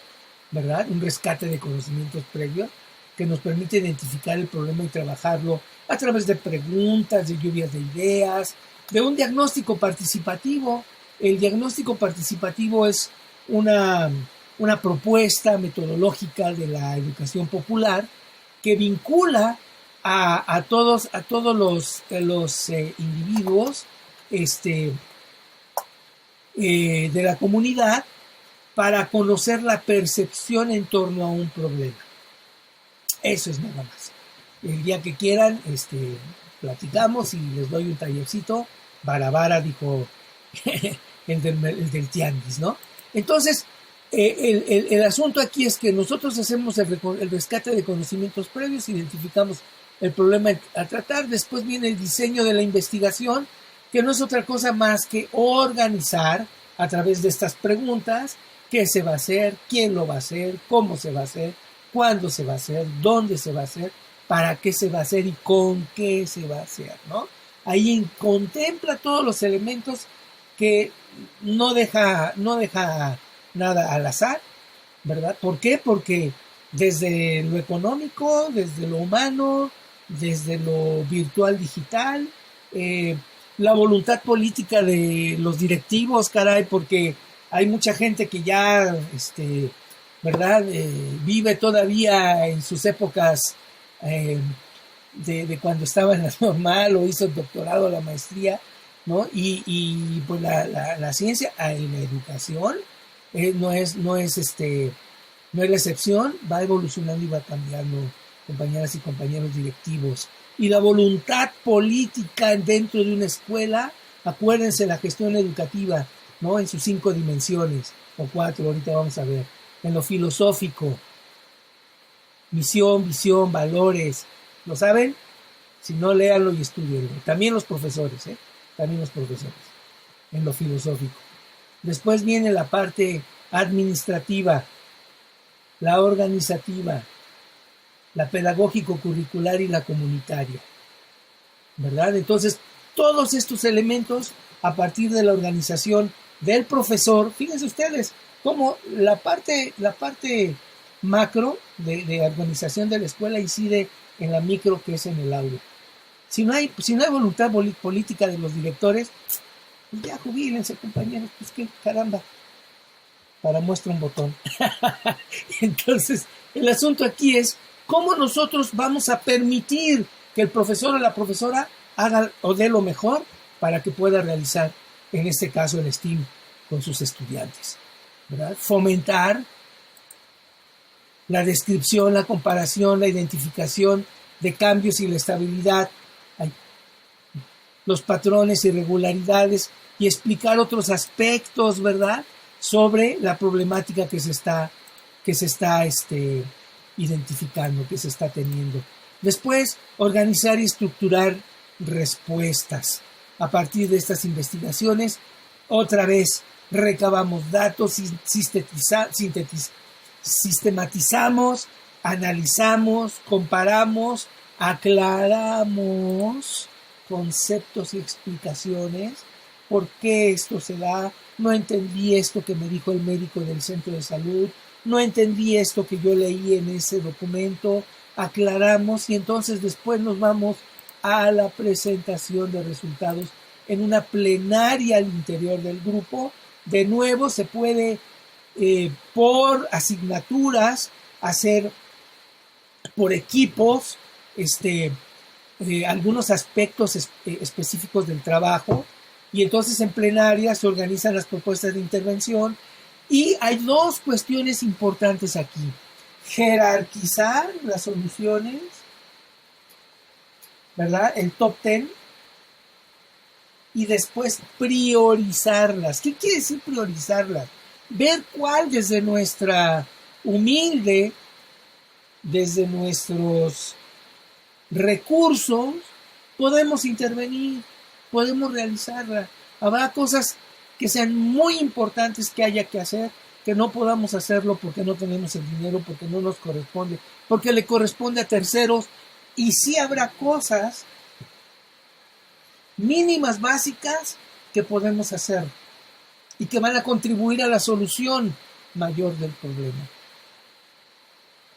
¿verdad? Un rescate de conocimientos previos que nos permite identificar el problema y trabajarlo a través de preguntas, de lluvias de ideas, de un diagnóstico participativo. El diagnóstico participativo es una propuesta metodológica de la educación popular que vincula a todos los individuos de la comunidad para conocer la percepción en torno a un problema. Eso es nada más. El día que quieran, platicamos y les doy un tallercito. Vara, dijo el del tianguis, ¿no? Entonces, el asunto aquí es que nosotros hacemos el rescate de conocimientos previos, identificamos el problema a tratar, después viene el diseño de la investigación, que no es otra cosa más que organizar a través de estas preguntas qué se va a hacer, quién lo va a hacer, cómo se va a hacer, cuándo se va a hacer, dónde se va a hacer, para qué se va a hacer y con qué se va a hacer, ¿no? Ahí contempla todos los elementos que no deja nada al azar, ¿verdad? ¿Por qué? Porque desde lo económico, desde lo humano, desde lo virtual digital, la voluntad política de los directivos, caray, porque hay mucha gente que ya, ¿verdad? Vive todavía en sus épocas de cuando estaba en la normal o hizo el doctorado, la maestría, ¿no? Y pues la ciencia y la educación no es la excepción, va evolucionando y va cambiando, compañeras y compañeros directivos. Y la voluntad política dentro de una escuela, acuérdense, la gestión educativa, ¿no? En sus 5 dimensiones, o 4, ahorita vamos a ver. En lo filosófico, misión, visión, valores, ¿lo saben? Si no, léanlo y estudienlo. También los profesores, También los profesores, en lo filosófico. Después viene la parte administrativa, la organizativa, la pedagógico-curricular y la comunitaria, ¿verdad? Entonces, todos estos elementos, a partir de la organización del profesor, fíjense ustedes, cómo la parte macro de organización de la escuela incide en la micro, que es en el aula. Si no hay voluntad política de los directores, pues ya jubílense, compañeros, pues qué caramba, para muestra un botón. Entonces, el asunto aquí es cómo nosotros vamos a permitir que el profesor o la profesora haga o dé lo mejor para que pueda realizar, en este caso, el STEAM con sus estudiantes, ¿verdad? Fomentar la descripción, la comparación, la identificación de cambios y la estabilidad, los patrones y regularidades, y explicar otros aspectos, ¿verdad?, sobre la problemática que se está identificando, que se está teniendo. Después, organizar y estructurar respuestas. A partir de estas investigaciones, otra vez recabamos datos, sistematizamos, analizamos, comparamos, aclaramos conceptos y explicaciones. ¿Por qué esto se da? No entendí esto que me dijo el médico del centro de salud. No entendí esto que yo leí en ese documento. Aclaramos y entonces después nos vamos a la presentación de resultados en una plenaria al interior del grupo. De nuevo, se puede por asignaturas hacer por equipos algunos aspectos específicos del trabajo, y entonces en plenaria se organizan las propuestas de intervención. Y hay dos cuestiones importantes aquí: jerarquizar las soluciones, ¿verdad? El top 10, y después priorizarlas. ¿Qué quiere decir priorizarlas? Ver cuál desde nuestra humilde, desde nuestros recursos, podemos intervenir, podemos realizarla. Habrá cosas que sean muy importantes que haya que hacer, que no podamos hacerlo porque no tenemos el dinero, porque no nos corresponde, porque le corresponde a terceros. Y sí habrá cosas mínimas, básicas, que podemos hacer y que van a contribuir a la solución mayor del problema.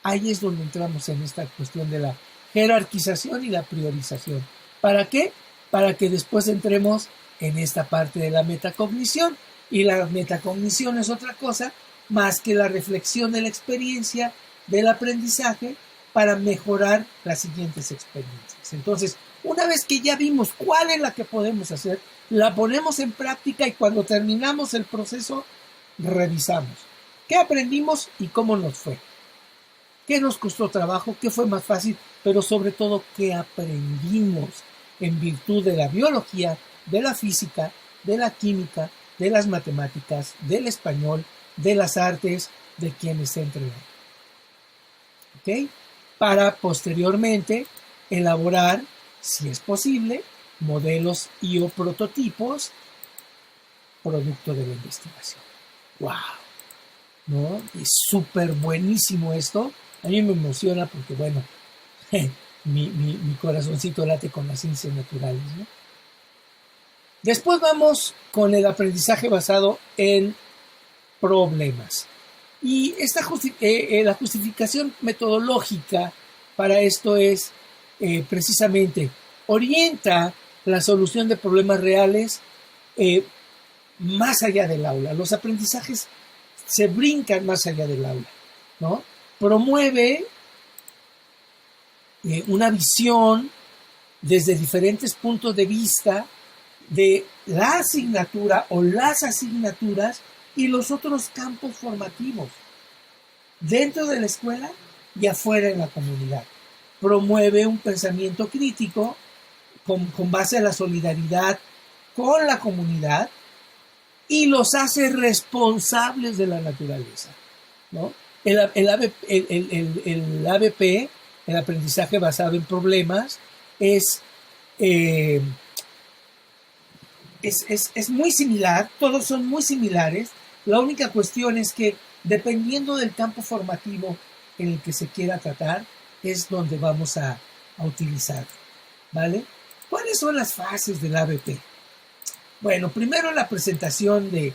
Ahí es donde entramos en esta cuestión de la jerarquización y la priorización. ¿Para qué? Para que después entremos en esta parte de la metacognición. Y la metacognición es otra cosa más que la reflexión de la experiencia del aprendizaje para mejorar las siguientes experiencias. Entonces, una vez que ya vimos cuál es la que podemos hacer, la ponemos en práctica, y cuando terminamos el proceso, revisamos qué aprendimos y cómo nos fue. ¿Qué nos costó trabajo? ¿Qué fue más fácil? Pero sobre todo, ¿qué aprendimos en virtud de la biología, de la física, de la química, de las matemáticas, del español, de las artes, de quienes se entrenan? ¿Ok? Para posteriormente elaborar, si es posible, modelos y o prototipos producto de la investigación. ¡Wow! ¿No? Es súper buenísimo esto. A mí me emociona porque, bueno, mi corazoncito late con las ciencias naturales, ¿no? Después vamos con el aprendizaje basado en problemas. Y la justificación metodológica para esto es precisamente orienta la solución de problemas reales más allá del aula. Los aprendizajes se brincan más allá del aula, ¿no? Promueve una visión desde diferentes puntos de vista de la asignatura o las asignaturas y los otros campos formativos dentro de la escuela y afuera en la comunidad. Promueve un pensamiento crítico con base a la solidaridad con la comunidad y los hace responsables de la naturaleza, ¿no? El ABP, el aprendizaje basado en problemas, es muy similar, todos son muy similares. La única cuestión es que dependiendo del campo formativo en el que se quiera tratar, es donde vamos a utilizar, ¿vale? ¿Cuáles son las fases del ABP? Bueno, primero la presentación de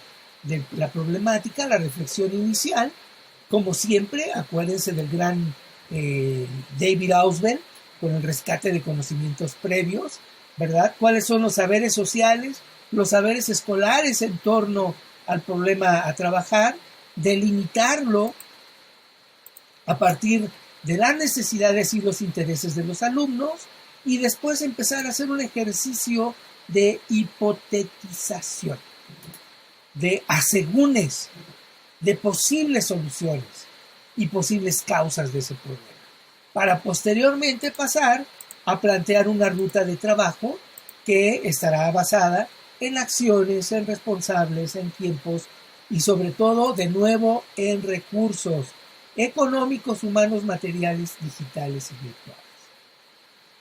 la problemática, la reflexión inicial. Como siempre, acuérdense del gran David Ausubel con el rescate de conocimientos previos, ¿verdad? ¿Cuáles son los saberes sociales, los saberes escolares en torno al problema a trabajar? Delimitarlo a partir de las necesidades y los intereses de los alumnos, y después empezar a hacer un ejercicio de hipotetización, de asegúnes, de posibles soluciones y posibles causas de ese problema, para posteriormente pasar a plantear una ruta de trabajo que estará basada en acciones, en responsables, en tiempos y sobre todo, de nuevo, en recursos económicos, humanos, materiales, digitales y virtuales.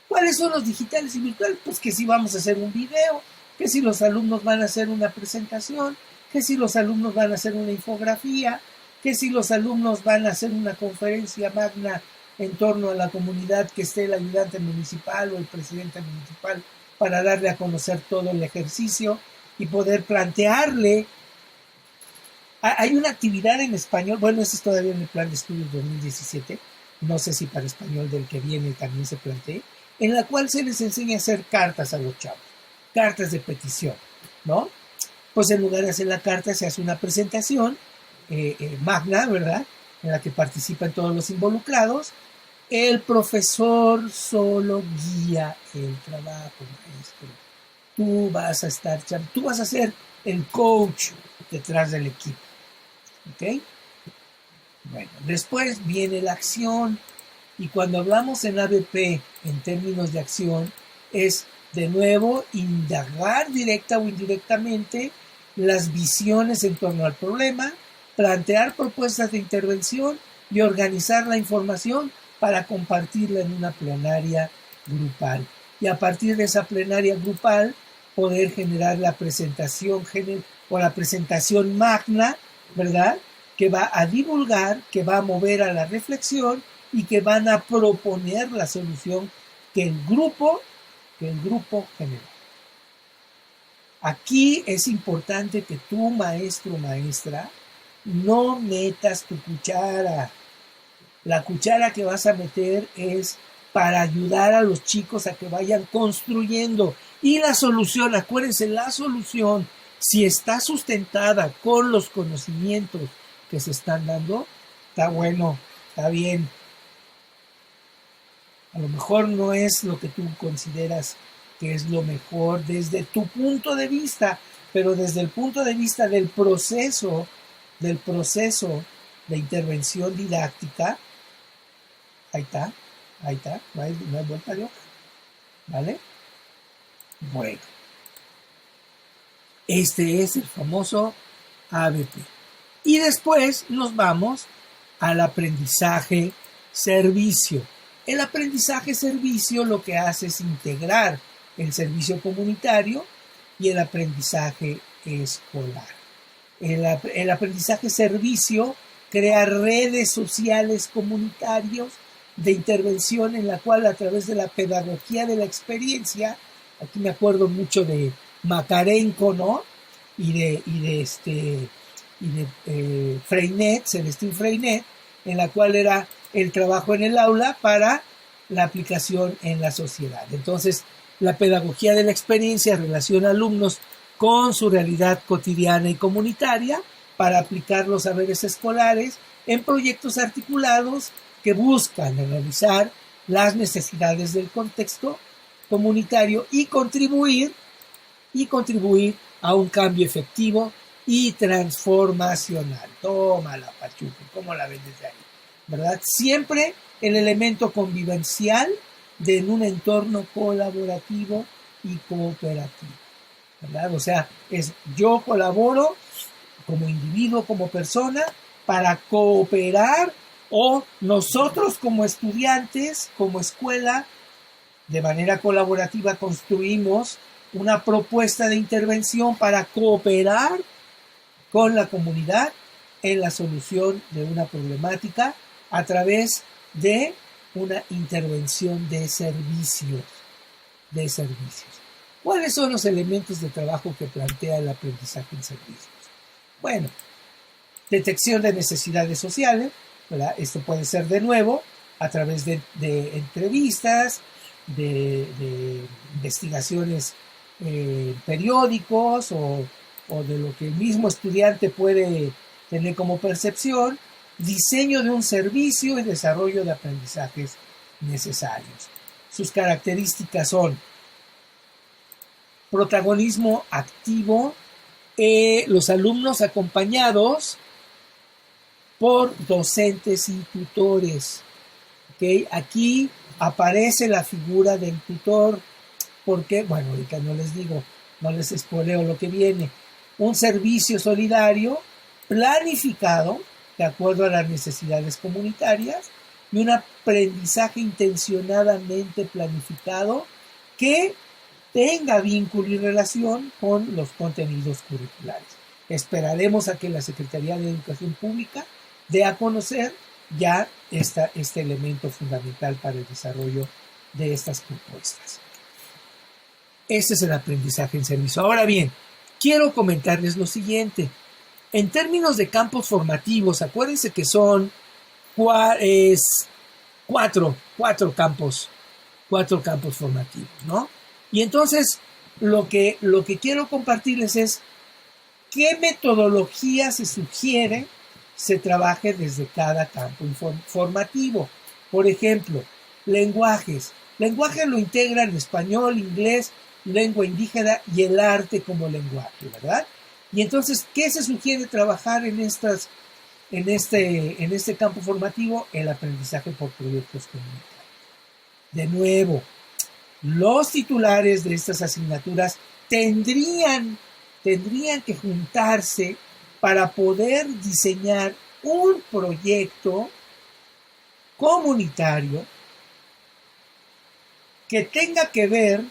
¿Cuáles son los digitales y virtuales? Pues que si vamos a hacer un video, que si los alumnos van a hacer una presentación, que si los alumnos van a hacer una infografía, que si los alumnos van a hacer una conferencia magna en torno a la comunidad, que esté el ayudante municipal o el presidente municipal para darle a conocer todo el ejercicio y poder plantearle. Hay una actividad en español, bueno, eso es todavía en el plan de estudios 2017, no sé si para español del que viene también se plantee, en la cual se les enseña a hacer cartas a los chavos, cartas de petición, ¿no? Pues en lugar de hacer la carta se hace una presentación magna, ¿verdad?, en la que participan todos los involucrados. El profesor solo guía el trabajo, maestro. Tú vas a ser el coach detrás del equipo, ¿ok? Bueno, después viene la acción, y cuando hablamos en ABP en términos de acción, es de nuevo indagar directa o indirectamente las visiones en torno al problema, plantear propuestas de intervención y organizar la información para compartirla en una plenaria grupal. Y a partir de esa plenaria grupal, poder generar la presentación o la presentación magna, ¿verdad?, que va a divulgar, que va a mover a la reflexión y que van a proponer la solución que el grupo generó. Aquí es importante que tú, maestro o maestra, no metas tu cuchara. La cuchara que vas a meter es para ayudar a los chicos a que vayan construyendo. Y la solución, acuérdense, la solución, si está sustentada con los conocimientos que se están dando, está bueno, está bien. A lo mejor no es lo que tú consideras que es lo mejor desde tu punto de vista, pero desde el punto de vista del proceso de intervención didáctica, ahí está, no hay vuelta de hoja, ¿vale? Bueno, este es el famoso ABP. Y después nos vamos al aprendizaje servicio. El aprendizaje servicio lo que hace es integrar el servicio comunitario y el aprendizaje escolar. El aprendizaje servicio crea redes sociales comunitarios de intervención en la cual, a través de la pedagogía de la experiencia, aquí me acuerdo mucho de Makarenko, ¿no?, y de Freinet, Celestín Freinet, en la cual era el trabajo en el aula para la aplicación en la sociedad. Entonces, la pedagogía de la experiencia relaciona alumnos con su realidad cotidiana y comunitaria para aplicar los saberes escolares en proyectos articulados que buscan analizar las necesidades del contexto comunitario y contribuir a un cambio efectivo y transformacional. Toma la Pachuca, ¿cómo la ven desde ahí? ¿Verdad? Siempre el elemento convivencial en un entorno colaborativo y cooperativo, ¿verdad? O sea, es yo colaboro como individuo, como persona, para cooperar, o nosotros como estudiantes, como escuela, de manera colaborativa construimos una propuesta de intervención para cooperar con la comunidad en la solución de una problemática a través de una intervención de servicios. ¿Cuáles son los elementos de trabajo que plantea el aprendizaje en servicios? Bueno, detección de necesidades sociales, ¿verdad? Esto puede ser de nuevo a través de entrevistas, de investigaciones periódicos o de lo que el mismo estudiante puede tener como percepción, diseño de un servicio y desarrollo de aprendizajes necesarios. Sus características son protagonismo activo, los alumnos acompañados por docentes y tutores. ¿Okay? Aquí aparece la figura del tutor, porque, bueno, ahorita no les digo, no les spoileo lo que viene. Un servicio solidario planificado de acuerdo a las necesidades comunitarias y un aprendizaje intencionadamente planificado que tenga vínculo y relación con los contenidos curriculares. Esperaremos a que la Secretaría de Educación Pública dé a conocer ya este elemento fundamental para el desarrollo de estas propuestas. Este es el aprendizaje en servicio. Ahora bien, quiero comentarles lo siguiente. En términos de campos formativos, acuérdense que son cuatro campos 4 campos formativos, ¿no? Y entonces lo que quiero compartirles es qué metodología se sugiere se trabaje desde cada campo formativo. Por ejemplo, lenguajes. Lenguaje lo integran español, inglés, lengua indígena y el arte como lenguaje, ¿verdad? Y entonces, ¿qué se sugiere trabajar en este campo formativo? El aprendizaje por proyectos comunitarios. De nuevo, los titulares de estas asignaturas tendrían que juntarse para poder diseñar un proyecto comunitario que tenga que ver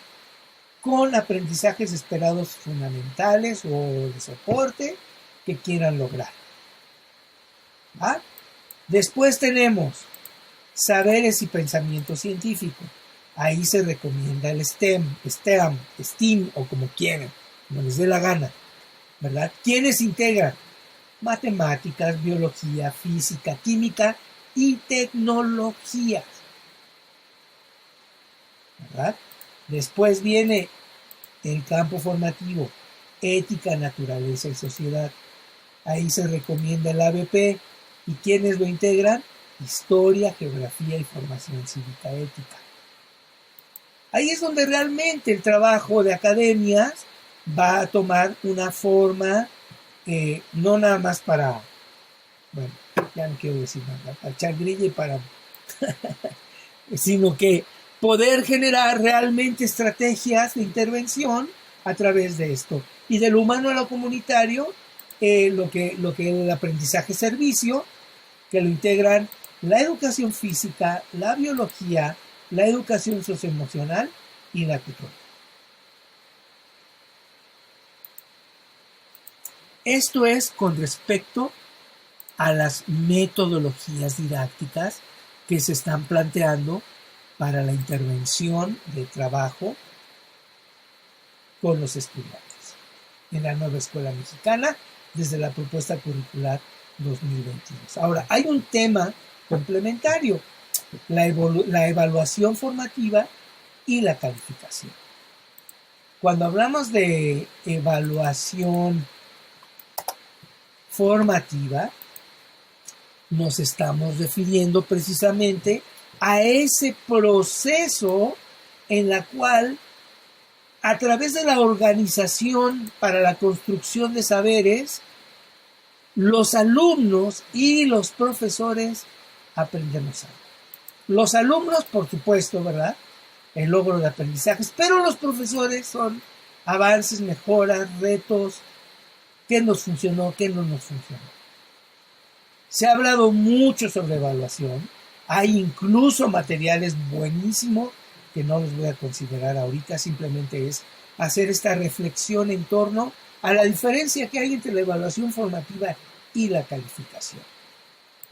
con aprendizajes esperados fundamentales o de soporte que quieran lograr. ¿Va? Después tenemos saberes y pensamiento científico. Ahí se recomienda el STEM o como quieran, como les dé la gana, ¿verdad? ¿Quiénes integran? Matemáticas, biología, física, química y tecnologías, ¿verdad? Después viene el campo formativo, ética, naturaleza y sociedad. Ahí se recomienda el ABP. ¿Y quiénes lo integran? Historia, geografía y formación cívica ética. Ahí es donde realmente el trabajo de academias va a tomar una forma, no nada más para, bueno, ya no quiero decir nada, para echar grilla y para, sino que poder generar realmente estrategias de intervención a través de esto. Y de lo humano a lo comunitario, lo que es el aprendizaje servicio, que lo integran la educación física, la biología, la educación socioemocional y la tutoría. Esto es con respecto a las metodologías didácticas que se están planteando para la intervención de trabajo con los estudiantes en la nueva escuela mexicana desde la propuesta curricular 2022. Ahora, hay un tema complementario, la evaluación formativa y la calificación. Cuando hablamos de evaluación formativa, nos estamos refiriendo precisamente a ese proceso en la cual, a través de la organización para la construcción de saberes, los alumnos y los profesores aprendemos algo. Los alumnos, por supuesto, ¿verdad? El logro de aprendizajes, pero los profesores son avances, mejoras, retos, qué nos funcionó, qué no nos funcionó. Se ha hablado mucho sobre evaluación, hay incluso materiales buenísimos que no los voy a considerar ahorita, simplemente es hacer esta reflexión en torno a la diferencia que hay entre la evaluación formativa y la calificación,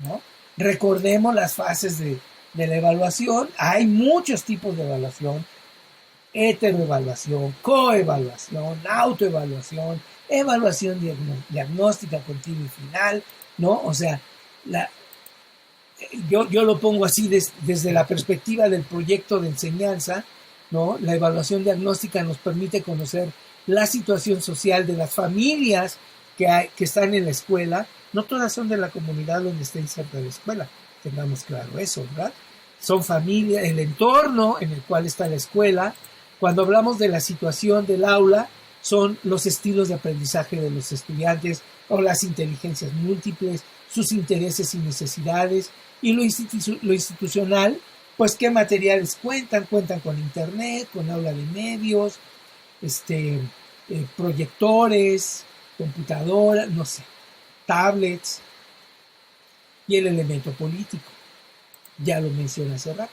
¿no? Recordemos las fases de la evaluación. Hay muchos tipos de evaluación: heteroevaluación, coevaluación, autoevaluación, evaluación diagnóstica continua y final, ¿no? O sea, yo lo pongo así desde la perspectiva del proyecto de enseñanza, ¿no? La evaluación diagnóstica nos permite conocer la situación social de las familias que están en la escuela. No todas son de la comunidad donde estén cerca de la escuela, tengamos claro eso, ¿verdad? Son familias, el entorno en el cual está la escuela. Cuando hablamos de la situación del aula, son los estilos de aprendizaje de los estudiantes o las inteligencias múltiples, sus intereses y necesidades. Y lo institucional, pues qué materiales cuentan con internet, con aula de medios, proyectores, computadoras, no sé, tablets. Y el elemento político, ya lo mencioné hace rato,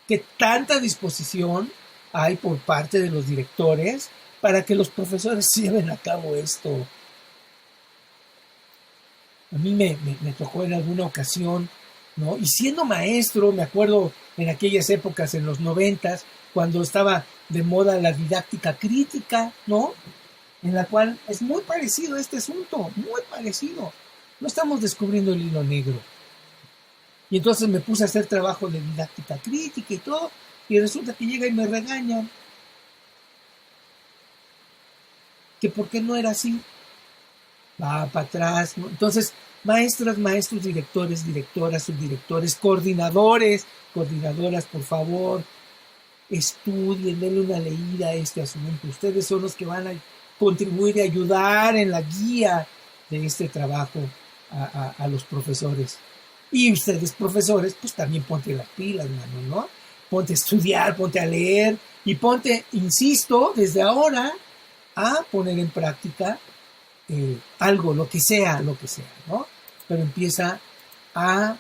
que tanta disposición hay por parte de los directores para que los profesores lleven a cabo esto. A mí me tocó en alguna ocasión, ¿no? Y siendo maestro, me acuerdo en aquellas épocas, en los 90s, cuando estaba de moda la didáctica crítica, ¿no? En la cual es muy parecido este asunto, muy parecido. No estamos descubriendo el hilo negro. Y entonces me puse a hacer trabajo de didáctica crítica y todo, y resulta que llega y me regañan. Que por qué no era así. Va para atrás, ¿no? Entonces, maestras, maestros, directores, directoras, subdirectores, coordinadores, coordinadoras, por favor, estudien, denle una leída a este asunto. Ustedes son los que van a contribuir y ayudar en la guía de este trabajo a los profesores. Y ustedes, profesores, pues también ponte las pilas, mano, ¿no? Ponte a estudiar, ponte a leer y ponte, insisto, desde ahora a poner en práctica algo, lo que sea, ¿no? Pero empieza a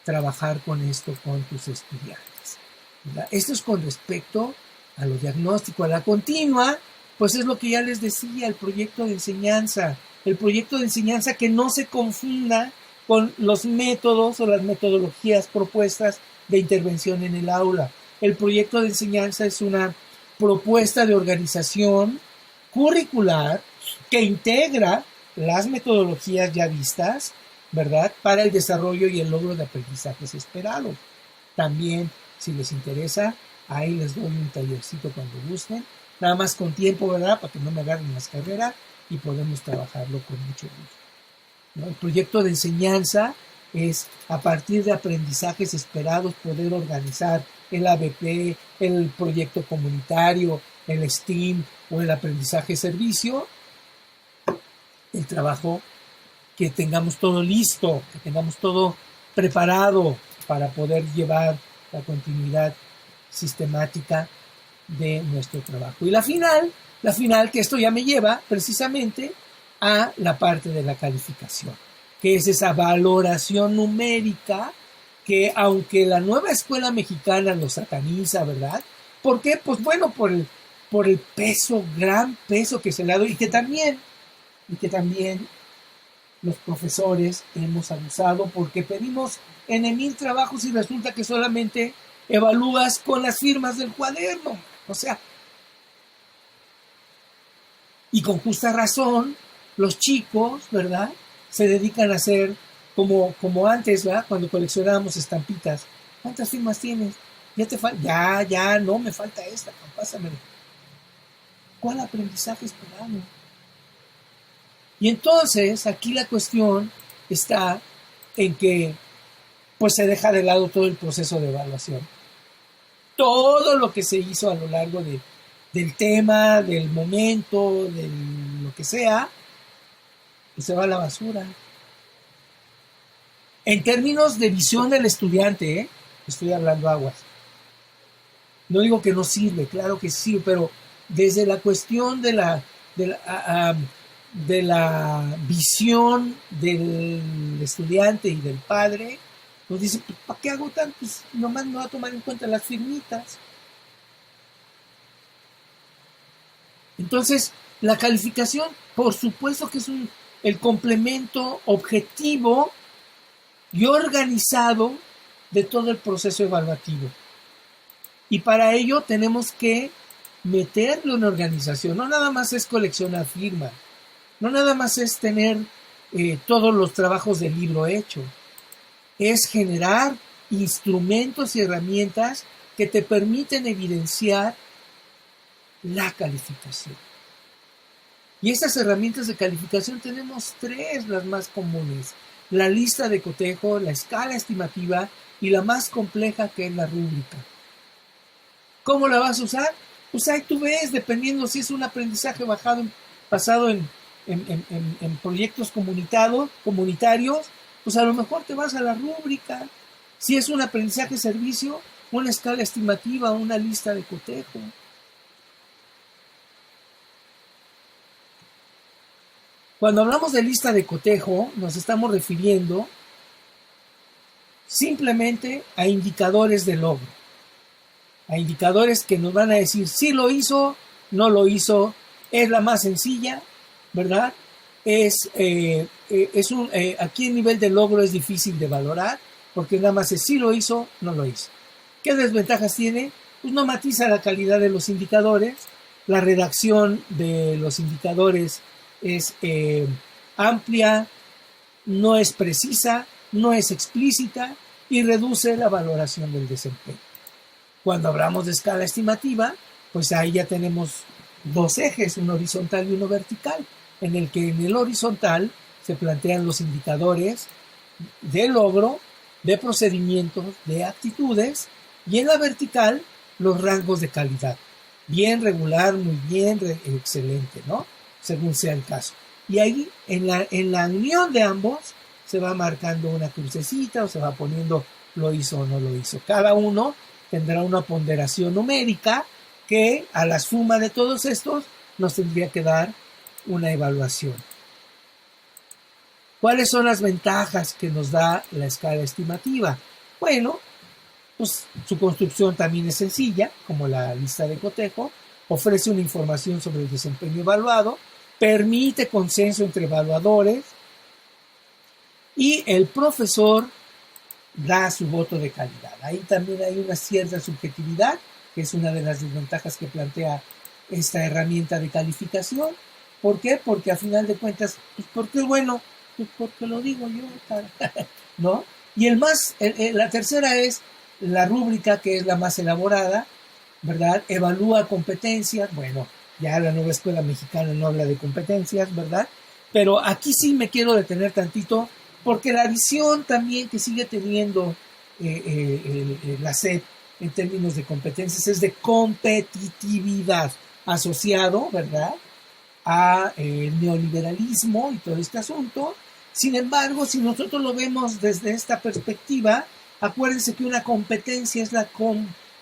trabajar con esto con tus estudiantes, ¿verdad? Esto es con respecto a lo diagnóstico. A la continua, pues es lo que ya les decía, el proyecto de enseñanza. El proyecto de enseñanza que no se confunda con los métodos o las metodologías propuestas de intervención en el aula. El proyecto de enseñanza es una propuesta de organización curricular que integra las metodologías ya vistas, ¿verdad?, para el desarrollo y el logro de aprendizajes esperados. También, si les interesa, ahí les doy un tallercito cuando gusten, nada más con tiempo, ¿verdad?, para que no me agarren las carreras y podemos trabajarlo con mucho gusto, ¿no? El proyecto de enseñanza es, a partir de aprendizajes esperados, poder organizar el ABP, el proyecto comunitario, el STEAM o el aprendizaje servicio, el trabajo, que tengamos todo listo, que tengamos todo preparado para poder llevar la continuidad sistemática de nuestro trabajo. Y la final, que esto ya me lleva precisamente a la parte de la calificación, que es esa valoración numérica que, aunque la nueva escuela mexicana lo sataniza, ¿verdad? ¿Por qué? Pues bueno, por el peso, gran peso que se le ha dado, y que también los profesores hemos abusado, porque pedimos en 1000 trabajos y resulta que solamente evalúas con las firmas del cuaderno. O sea, y con justa razón, los chicos, ¿verdad?, se dedican a hacer como antes, ¿verdad?, cuando coleccionábamos estampitas. ¿Cuántas firmas tienes? Ya te falta, ya, no, me falta esta, pásamelo. ¿Cuál aprendizaje esperamos? Y entonces, aquí la cuestión está en que pues se deja de lado todo el proceso de evaluación. Todo lo que se hizo a lo largo del tema, del momento, de lo que sea, pues se va a la basura. En términos de visión del estudiante, estoy hablando aguas. No digo que no sirve, claro que sí, pero desde la cuestión de la visión del estudiante y del padre, pues dice, ¿para qué hago tanto? Pues nomás me va a tomar en cuenta las firmitas. Entonces, la calificación, por supuesto que es el complemento objetivo y organizado de todo el proceso evaluativo. Y para ello tenemos que meterle una organización. No nada más es coleccionar firmas. No nada más es tener todos los trabajos del libro hecho. Es generar instrumentos y herramientas que te permiten evidenciar la calificación. Y estas herramientas de calificación tenemos 3, las más comunes: la lista de cotejo, la escala estimativa y la más compleja, que es la rúbrica. ¿Cómo la vas a usar? Pues ahí tú ves, dependiendo si es un aprendizaje basado en proyectos comunitarios, pues a lo mejor te vas a la rúbrica. Si es un aprendizaje servicio, una escala estimativa, una lista de cotejo. Cuando hablamos de lista de cotejo, nos estamos refiriendo simplemente a indicadores de logro, a indicadores que nos van a decir si lo hizo, no lo hizo. Es la más sencilla, ¿verdad? Aquí el nivel de logro es difícil de valorar, porque nada más es si lo hizo, no lo hizo. ¿Qué desventajas tiene? Pues no matiza la calidad de los indicadores, la redacción de los indicadores es amplia, no es precisa, no es explícita y reduce la valoración del desempeño. Cuando hablamos de escala estimativa, pues ahí ya tenemos dos ejes, uno horizontal y uno vertical, en el que en el horizontal se plantean los indicadores de logro, de procedimientos, de actitudes, y en la vertical los rangos de calidad. Bien, regular, muy bien, excelente, ¿no? Según sea el caso. Y ahí, en la unión de ambos, se va marcando una crucecita o se va poniendo lo hizo o no lo hizo. Cada uno tendrá una ponderación numérica que a la suma de todos estos nos tendría que dar una evaluación. ¿Cuáles son las ventajas que nos da la escala estimativa? Bueno, pues su construcción también es sencilla, como la lista de cotejo, ofrece una información sobre el desempeño evaluado, permite consenso entre evaluadores y el profesor da su voto de calidad. Ahí también hay una cierta subjetividad, que es una de las desventajas que plantea esta herramienta de calificación. ¿Por qué? Porque a final de cuentas, pues ¿por qué bueno? Pues porque lo digo yo, ¿no? Y la tercera es la rúbrica, que es la más elaborada, ¿verdad? Evalúa competencias. Bueno, ya la nueva escuela mexicana no habla de competencias, ¿verdad? Pero aquí sí me quiero detener tantito, porque la visión también que sigue teniendo la SEP en términos de competencias es de competitividad, asociado, ¿verdad?, a neoliberalismo y todo este asunto. Sin embargo, si nosotros lo vemos desde esta perspectiva, acuérdense que una competencia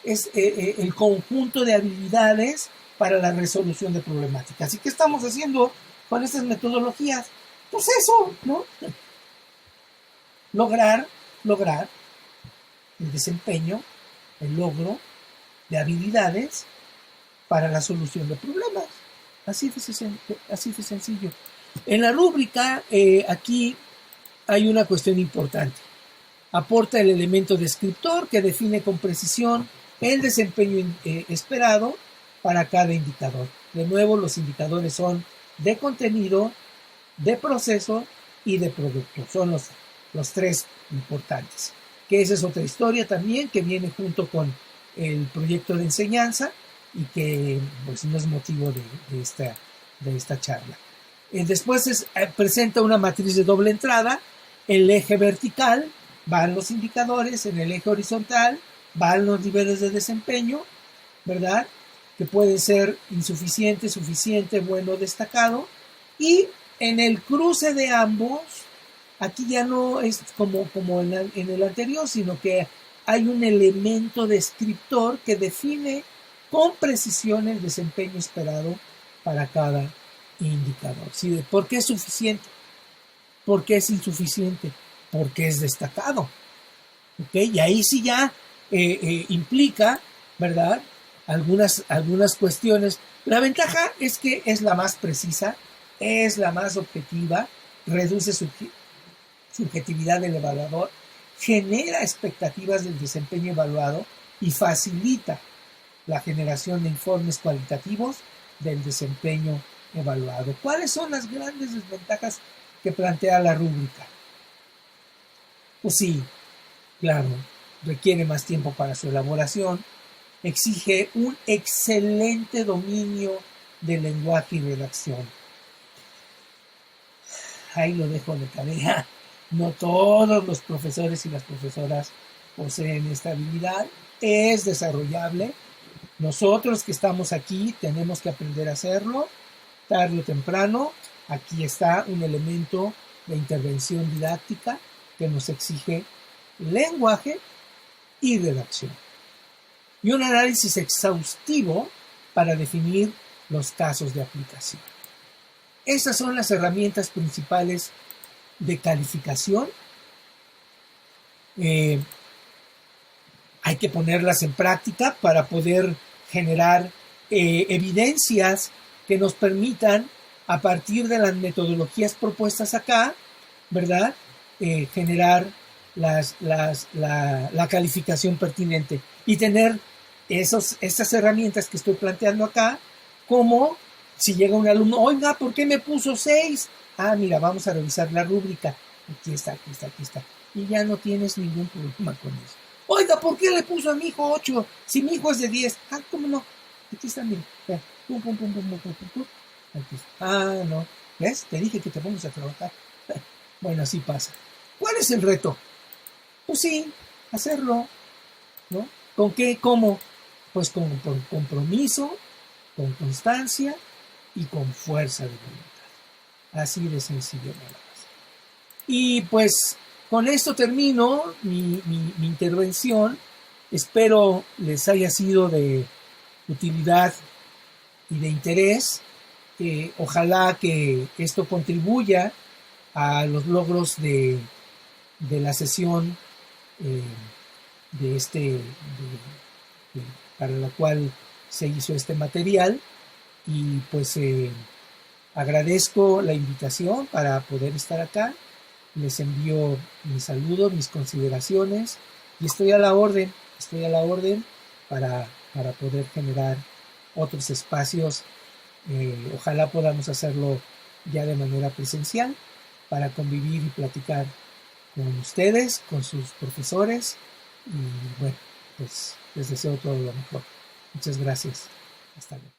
es el conjunto de habilidades para la resolución de problemáticas. ¿Y qué estamos haciendo con estas metodologías? Pues eso, ¿no? Lograr el desempeño, el logro de habilidades para la solución de problemas. Así de sencillo. En la rúbrica, aquí hay una cuestión importante. Aporta el elemento descriptor que define con precisión el desempeño esperado para cada indicador. De nuevo, los indicadores son de contenido, de proceso y de producto. Son los tres importantes. Que esa es otra historia también que viene junto con el proyecto de enseñanza y que pues no es motivo de esta charla. Después presenta una matriz de doble entrada. El eje vertical van los indicadores, en el eje horizontal van los niveles de desempeño, ¿verdad?, que pueden ser insuficiente, suficiente, bueno, destacado, y en el cruce de ambos, aquí ya no es como en el anterior, sino que hay un elemento descriptor que define con precisión el desempeño esperado para cada indicador. ¿Sí? ¿Por qué es suficiente? ¿Por qué es insuficiente? Porque es destacado. ¿Okay? Y ahí sí ya implica, ¿verdad?, algunas cuestiones. La ventaja es que es la más precisa, es la más objetiva, reduce subjetividad del evaluador, genera expectativas del desempeño evaluado y facilita la generación de informes cualitativos del desempeño evaluado. ¿Cuáles son las grandes desventajas que plantea la rúbrica? Pues sí, claro, requiere más tiempo para su elaboración, exige un excelente dominio del lenguaje y redacción. Ahí lo dejo de tarea. No todos los profesores y las profesoras poseen esta habilidad. Es desarrollable. Nosotros que estamos aquí tenemos que aprender a hacerlo. Tarde o temprano, aquí está un elemento de intervención didáctica que nos exige lenguaje y redacción. Y un análisis exhaustivo para definir los casos de aplicación. Estas son las herramientas principales de calificación. Hay que ponerlas en práctica para poder generar evidencias que nos permitan, a partir de las metodologías propuestas acá, ¿verdad?, generar la calificación pertinente y tener estas herramientas que estoy planteando acá, como si llega un alumno, oiga, ¿por qué me puso 6? Ah, mira, vamos a revisar la rúbrica. Aquí está. Y ya no tienes ningún problema con eso. Oiga, Oiga, ¿por qué le puso a mi hijo 8 si mi hijo es de 10? Ah, ¿cómo no? Aquí está, mira. Pum, pum, pum, pum, pum, pum, pum. Aquí está. Ah, no. ¿Ves? Te dije que te pongas a trabajar. Bueno, así pasa. ¿Cuál es el reto? Pues sí, hacerlo, ¿no? ¿Con qué? ¿Cómo? Pues con compromiso, con constancia y con fuerza de voluntad. Así de sencillo nada más. Y pues con esto termino mi intervención. Espero les haya sido de utilidad y de interés. Ojalá que esto contribuya a los logros de la sesión para la cual se hizo este material, y pues agradezco la invitación para poder estar acá. Les envío mis saludos, mis consideraciones, y estoy a la orden para poder generar otros espacios. Ojalá podamos hacerlo ya de manera presencial para convivir y platicar con ustedes, con sus profesores, y bueno, pues les deseo todo lo mejor. Muchas gracias. Hasta luego.